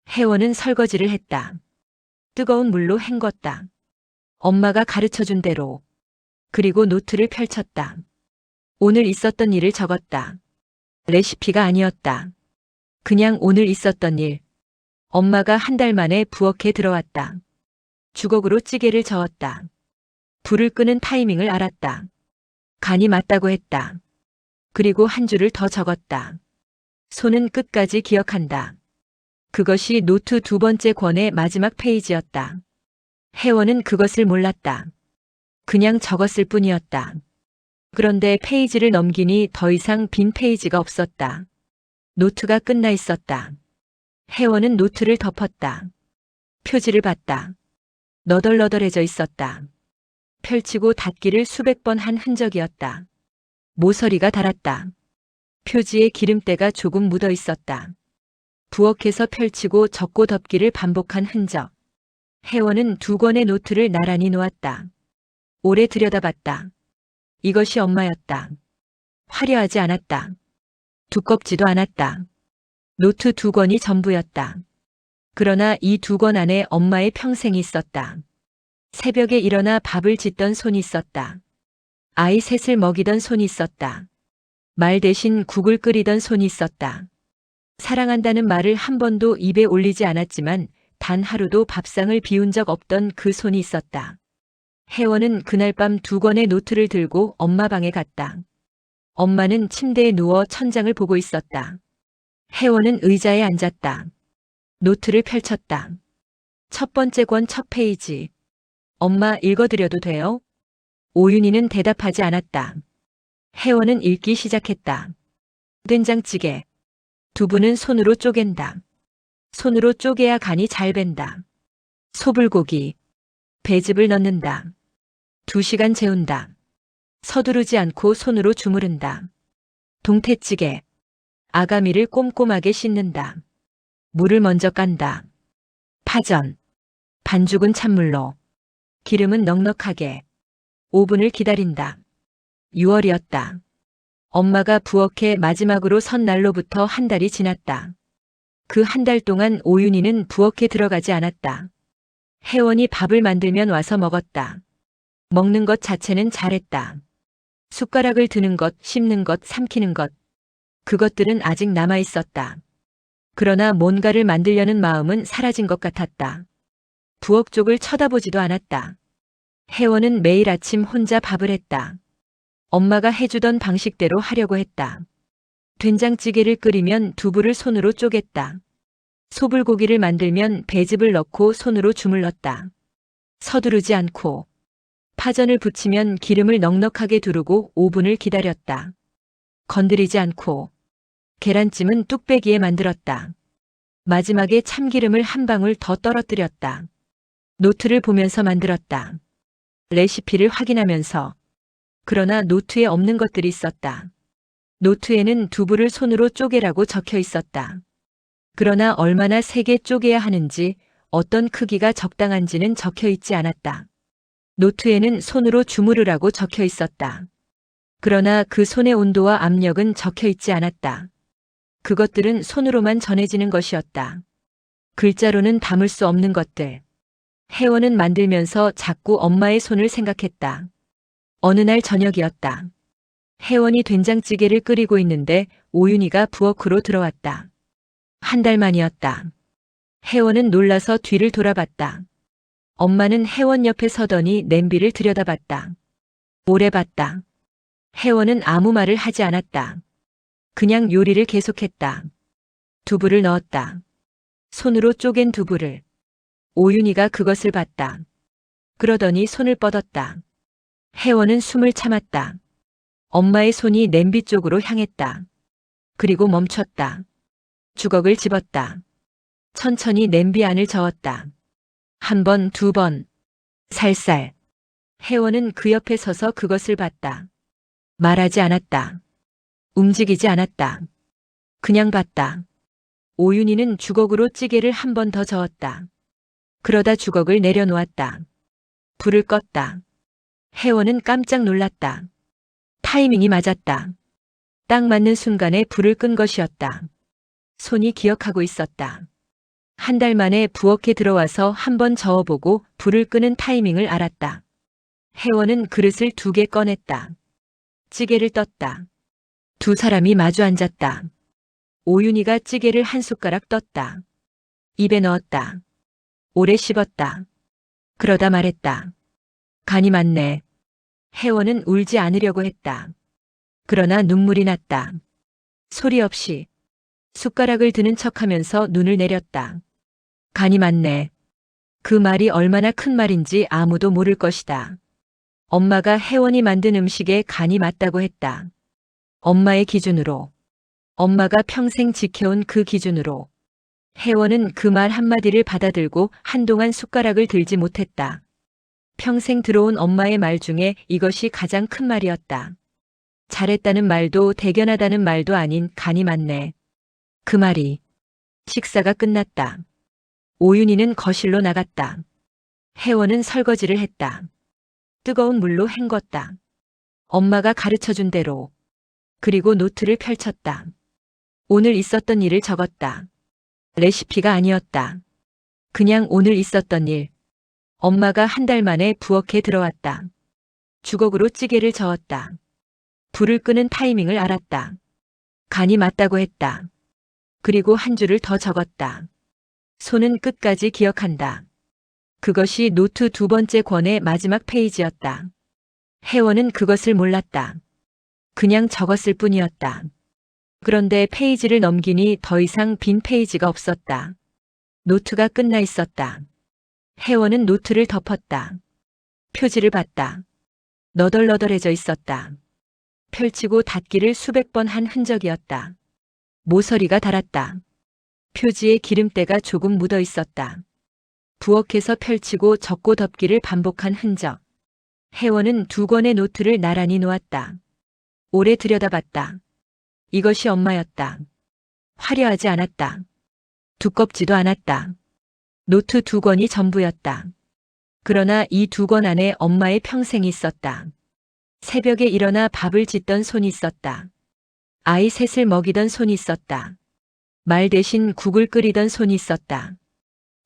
혜원은 설거지를 했다. 뜨거운 물로 헹궜다. 엄마가 가르쳐준 대로. 그리고 노트를 펼쳤다. 오늘 있었던 일을 적었다. 레시피가 아니었다. 그냥 오늘 있었던 일. 엄마가 한 달 만에 부엌에 들어왔다. 주걱으로 찌개를 저었다. 불을 끄는 타이밍을 알았다. 간이 맞다고 했다. 그리고 한 줄을 더 적었다. 손은 끝까지 기억한다. 그것이 노트 2번째 권의 마지막 페이지였다. 혜원은 그것을 몰랐다. 그냥 적었을 뿐이었다. 그런데 페이지를 넘기니 더 이상 빈 페이지가 없었다. 노트가 끝나 있었다. 혜원은 노트를 덮었다. 표지를 봤다. 너덜너덜해져 있었다. 펼치고 닫기를 수백 번 한 흔적이었다. 모서리가 닳았다. 표지에 기름때가 조금 묻어 있었다. 부엌에서 펼치고 접고 덮기를 반복한 흔적. 혜원은 2권의 노트를 나란히 놓았다. 오래 들여다봤다. 이것이 엄마였다. 화려하지 않았다. 두껍지도 않았다. 노트 2권이 전부였다. 그러나 이 2권 안에 엄마의 평생이 있었다. 새벽에 일어나 밥을 짓던 손이 있었다. 아이 셋을 먹이던 손이 있었다. 말 대신 국을 끓이던 손이 있었다. 사랑한다는 말을 한 번도 입에 올리지 않았지만 단 하루도 밥상을 비운 적 없던 그 손이 있었다. 혜원은 그날 밤 2권의 노트를 들고 엄마 방에 갔다. 엄마는 침대에 누워 천장을 보고 있었다. 혜원은 의자에 앉았다. 노트를 펼쳤다. 첫 번째 권 첫 페이지. 엄마 읽어드려도 돼요? 오윤희는 대답하지 않았다. 혜원은 읽기 시작했다. 된장찌개. 두부는 손으로 쪼갠다. 손으로 쪼개야 간이 잘 밴다. 소불고기. 배즙을 넣는다. 2시간 재운다. 서두르지 않고 손으로 주무른다. 동태찌개. 아가미를 꼼꼼하게 씻는다. 물을 먼저 깐다. 파전. 반죽은 찬물로. 기름은 넉넉하게. 5분을 기다린다. 6월이었다. 엄마가 부엌에 마지막으로 선 날로부터 한 달이 지났다. 그 한 달 동안 오윤희는 부엌에 들어가지 않았다. 혜원이 밥을 만들면 와서 먹었다. 먹는 것 자체는 잘했다. 숟가락을 드는 것, 씹는 것, 삼키는 것. 그것들은 아직 남아 있었다. 그러나 뭔가를 만들려는 마음은 사라진 것 같았다. 부엌 쪽을 쳐다보지도 않았다. 혜원은 매일 아침 혼자 밥을 했다. 엄마가 해주던 방식대로 하려고 했다. 된장찌개를 끓이면 두부를 손으로 쪼갰다. 소불고기를 만들면 배즙을 넣고 손으로 주물렀다. 서두르지 않고. 파전을 부치면 기름을 넉넉하게 두르고 5분을 기다렸다. 건드리지 않고. 계란찜은 뚝배기에 만들었다. 마지막에 참기름을 한 방울 더 떨어뜨렸다. 노트를 보면서 만들었다. 레시피를 확인하면서. 그러나 노트에 없는 것들이 있었다. 노트에는 두부를 손으로 쪼개라고 적혀 있었다. 그러나 얼마나 세게 쪼개야 하는지, 어떤 크기가 적당한지는 적혀 있지 않았다. 노트에는 손으로 주무르라고 적혀 있었다. 그러나 그 손의 온도와 압력은 적혀 있지 않았다. 그것들은 손으로만 전해지는 것이었다. 글자로는 담을 수 없는 것들. 혜원은 만들면서 자꾸 엄마의 손을 생각했다. 어느 날 저녁이었다. 혜원이 된장찌개를 끓이고 있는데 오윤희가 부엌으로 들어왔다. 한 달 만이었다. 혜원은 놀라서 뒤를 돌아봤다. 엄마는 혜원 옆에 서더니 냄비를 들여다봤다. 오래 봤다. 혜원은 아무 말을 하지 않았다. 그냥 요리를 계속했다. 두부를 넣었다. 손으로 쪼갠 두부를. 오윤희가 그것을 봤다. 그러더니 손을 뻗었다. 혜원은 숨을 참았다. 엄마의 손이 냄비 쪽으로 향했다. 그리고 멈췄다. 주걱을 집었다. 천천히 냄비 안을 저었다. 한 번, 2번. 살살. 혜원은 그 옆에 서서 그것을 봤다. 말하지 않았다. 움직이지 않았다. 그냥 봤다. 오윤희는 주걱으로 찌개를 한 번 더 저었다. 그러다 주걱을 내려놓았다. 불을 껐다. 혜원은 깜짝 놀랐다. 타이밍이 맞았다. 딱 맞는 순간에 불을 끈 것이었다. 손이 기억하고 있었다. 한 달 만에 부엌에 들어와서 한 번 저어보고 불을 끄는 타이밍을 알았다. 혜원은 그릇을 2개 꺼냈다. 찌개를 떴다. 2 사람이 마주 앉았다. 오윤희가 찌개를 한 숟가락 떴다. 입에 넣었다. 오래 씹었다. 그러다 말했다. 간이 맞네. 혜원은 울지 않으려고 했다. 그러나 눈물이 났다. 소리 없이. 숟가락을 드는 척하면서 눈을 내렸다. 간이 맞네. 그 말이 얼마나 큰 말인지 아무도 모를 것이다. 엄마가 혜원이 만든 음식에 간이 맞다고 했다. 엄마의 기준으로. 엄마가 평생 지켜온 그 기준으로. 혜원은 그 말 한마디를 받아들고 한동안 숟가락을 들지 못했다. 평생 들어온 엄마의 말 중에 이것이 가장 큰 말이었다. 잘했다는 말도 대견하다는 말도 아닌 간이 맞네. 그 말이. 식사가 끝났다. 오윤희는 거실로 나갔다. 혜원은 설거지를 했다. 뜨거운 물로 헹궜다. 엄마가 가르쳐준 대로. 그리고 노트를 펼쳤다. 오늘 있었던 일을 적었다. 레시피가 아니었다. 그냥 오늘 있었던 일. 엄마가 한 달 만에 부엌에 들어왔다. 주걱으로 찌개를 저었다. 불을 끄는 타이밍을 알았다. 간이 맞다고 했다. 그리고 한 줄을 더 적었다. 손은 끝까지 기억한다. 그것이 노트 2번째 권의 마지막 페이지였다. 혜원은 그것을 몰랐다. 그냥 적었을 뿐이었다. 그런데 페이지를 넘기니 더 이상 빈 페이지가 없었다. 노트가 끝나 있었다. 혜원은 노트를 덮었다. 표지를 봤다. 너덜너덜해져 있었다. 펼치고 닫기를 수백 번 한 흔적이었다. 모서리가 닳았다. 표지에 기름때가 조금 묻어 있었다. 부엌에서 펼치고 접고 덮기를 반복한 흔적. 혜원은 2권의 노트를 나란히 놓았다. 오래 들여다봤다. 이것이 엄마였다. 화려하지 않았다. 두껍지도 않았다. 노트 2권이 전부였다. 그러나 이 2권 안에 엄마의 평생이 있었다. 새벽에 일어나 밥을 짓던 손이 있었다. 아이 셋을 먹이던 손이 있었다. 말 대신 국을 끓이던 손이 있었다.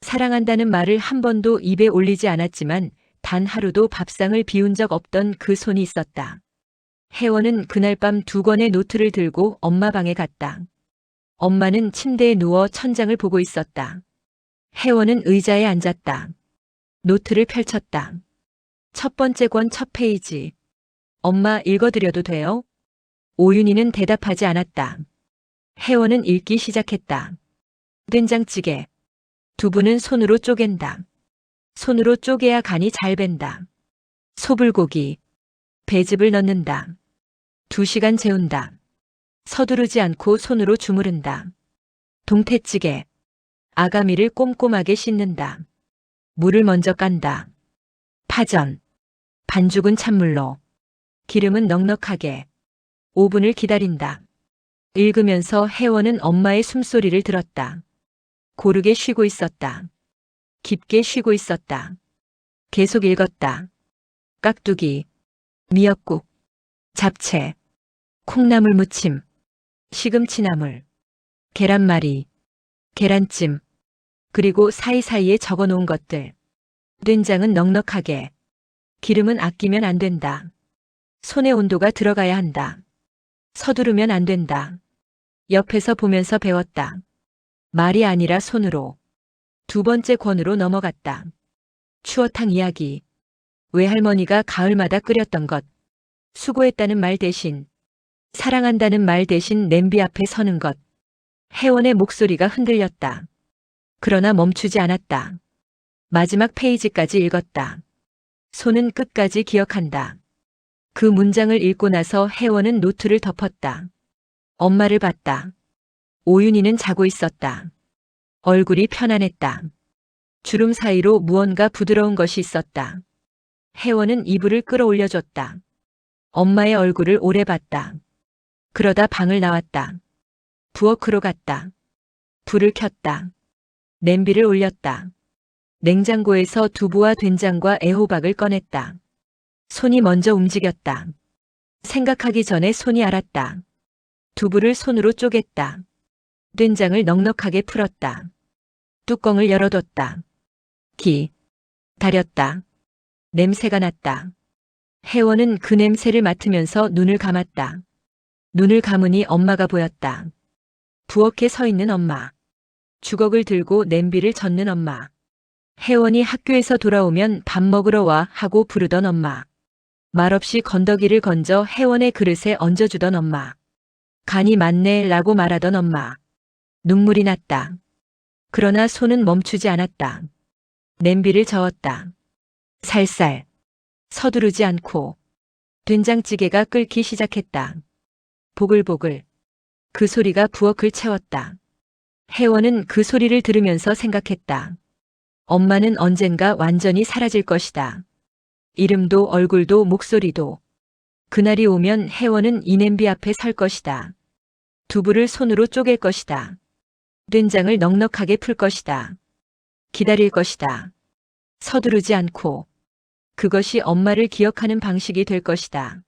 사랑한다는 말을 한 번도 입에 올리지 않았지만 단 하루도 밥상을 비운 적 없던 그 손이 있었다. 혜원은 그날 밤 2권의 노트를 들고 엄마 방에 갔다. 엄마는 침대에 누워 천장을 보고 있었다. 혜원은 의자에 앉았다. 노트를 펼쳤다. 첫 번째 권 첫 페이지. 엄마 읽어드려도 돼요? 오윤희는 대답하지 않았다. 혜원은 읽기 시작했다. 된장찌개. 두부는 손으로 쪼갠다. 손으로 쪼개야 간이 잘 밴다. 소불고기. 배즙을 넣는다. 2시간 재운다. 서두르지 않고 손으로 주무른다. 동태찌개. 아가미를 꼼꼼하게 씻는다. 물을 먼저 깐다. 파전. 반죽은 찬물로. 기름은 넉넉하게. 5분을 기다린다. 읽으면서 혜원은 엄마의 숨소리를 들었다. 고르게 쉬고 있었다. 깊게 쉬고 있었다. 계속 읽었다. 깍두기, 미역국, 잡채, 콩나물 무침, 시금치나물, 계란말이, 계란찜, 그리고 사이사이에 적어놓은 것들. 된장은 넉넉하게. 기름은 아끼면 안 된다. 손의 온도가 들어가야 한다. 서두르면 안 된다. 옆에서 보면서 배웠다. 말이 아니라 손으로. 2번째 권으로 넘어갔다. 추어탕 이야기. 외할머니가 가을마다 끓였던 것. 수고했다는 말 대신, 사랑한다는 말 대신 냄비 앞에 서는 것. 혜원의 목소리가 흔들렸다. 그러나 멈추지 않았다. 마지막 페이지까지 읽었다. 손은 끝까지 기억한다. 그 문장을 읽고 나서 혜원은 노트를 덮었다. 엄마를 봤다. 오윤희는 자고 있었다. 얼굴이 편안했다. 주름 사이로 무언가 부드러운 것이 있었다. 혜원은 이불을 끌어올려줬다. 엄마의 얼굴을 오래 봤다. 그러다 방을 나왔다. 부엌으로 갔다. 불을 켰다. 냄비를 올렸다. 냉장고에서 두부와 된장과 애호박을 꺼냈다. 손이 먼저 움직였다. 생각하기 전에 손이 알았다. 두부를 손으로 쪼갰다. 된장을 넉넉하게 풀었다. 뚜껑을 열어뒀다. 달였다. 냄새가 났다. 혜원은 그 냄새를 맡으면서 눈을 감았다. 눈을 감으니 엄마가 보였다. 부엌에 서 있는 엄마. 주걱을 들고 냄비를 젓는 엄마. 혜원이 학교에서 돌아오면 밥 먹으러 와 하고 부르던 엄마. 말없이 건더기를 건져 혜원의 그릇에 얹어주던 엄마. 간이 맞네 라고 말하던 엄마. 눈물이 났다. 그러나 손은 멈추지 않았다. 냄비를 저었다. 살살. 서두르지 않고. 된장찌개가 끓기 시작했다. 보글보글. 그 소리가 부엌을 채웠다. 혜원은 그 소리를 들으면서 생각했다. 엄마는 언젠가 완전히 사라질 것이다. 이름도 얼굴도 목소리도. 그날이 오면 혜원은 이 냄비 앞에 설 것이다. 두부를 손으로 쪼갤 것이다. 된장을 넉넉하게 풀 것이다. 기다릴 것이다. 서두르지 않고. 그것이 엄마를 기억하는 방식이 될 것이다.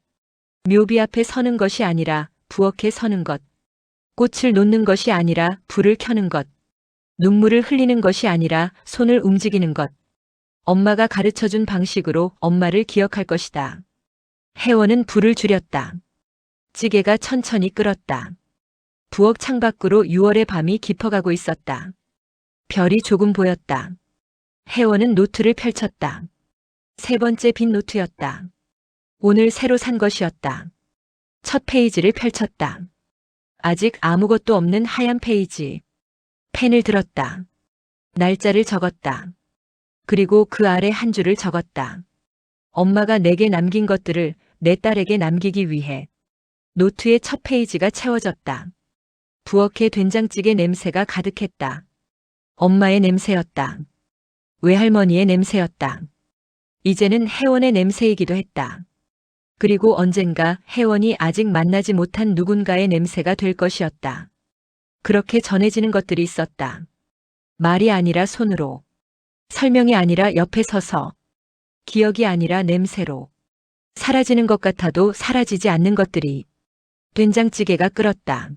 묘비 앞에 서는 것이 아니라 부엌에 서는 것. 꽃을 놓는 것이 아니라 불을 켜는 것. 눈물을 흘리는 것이 아니라 손을 움직이는 것. 엄마가 가르쳐준 방식으로 엄마를 기억할 것이다. 혜원은 불을 줄였다. 찌개가 천천히 끓었다. 부엌 창밖으로 6월의 밤이 깊어가고 있었다. 별이 조금 보였다. 혜원은 노트를 펼쳤다. 세 번째 빈 노트였다. 오늘 새로 산 것이었다. 첫 페이지를 펼쳤다. 아직 아무것도 없는 하얀 페이지. 펜을 들었다. 날짜를 적었다. 그리고 그 아래 한 줄을 적었다. 엄마가 내게 남긴 것들을 내 딸에게 남기기 위해. 노트의 첫 페이지가 채워졌다. 부엌에 된장찌개 냄새가 가득했다. 엄마의 냄새였다. 외할머니의 냄새였다. 이제는 혜원의 냄새이기도 했다. 그리고 언젠가 혜원이 아직 만나지 못한 누군가의 냄새가 될 것이었다. 그렇게 전해지는 것들이 있었다. 말이 아니라 손으로. 설명이 아니라 옆에 서서. 기억이 아니라 냄새로. 사라지는 것 같아도 사라지지 않는 것들이. 된장찌개가 끓었다.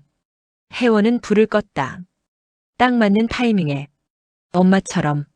혜원은 불을 껐다. 딱 맞는 타이밍에. 엄마처럼.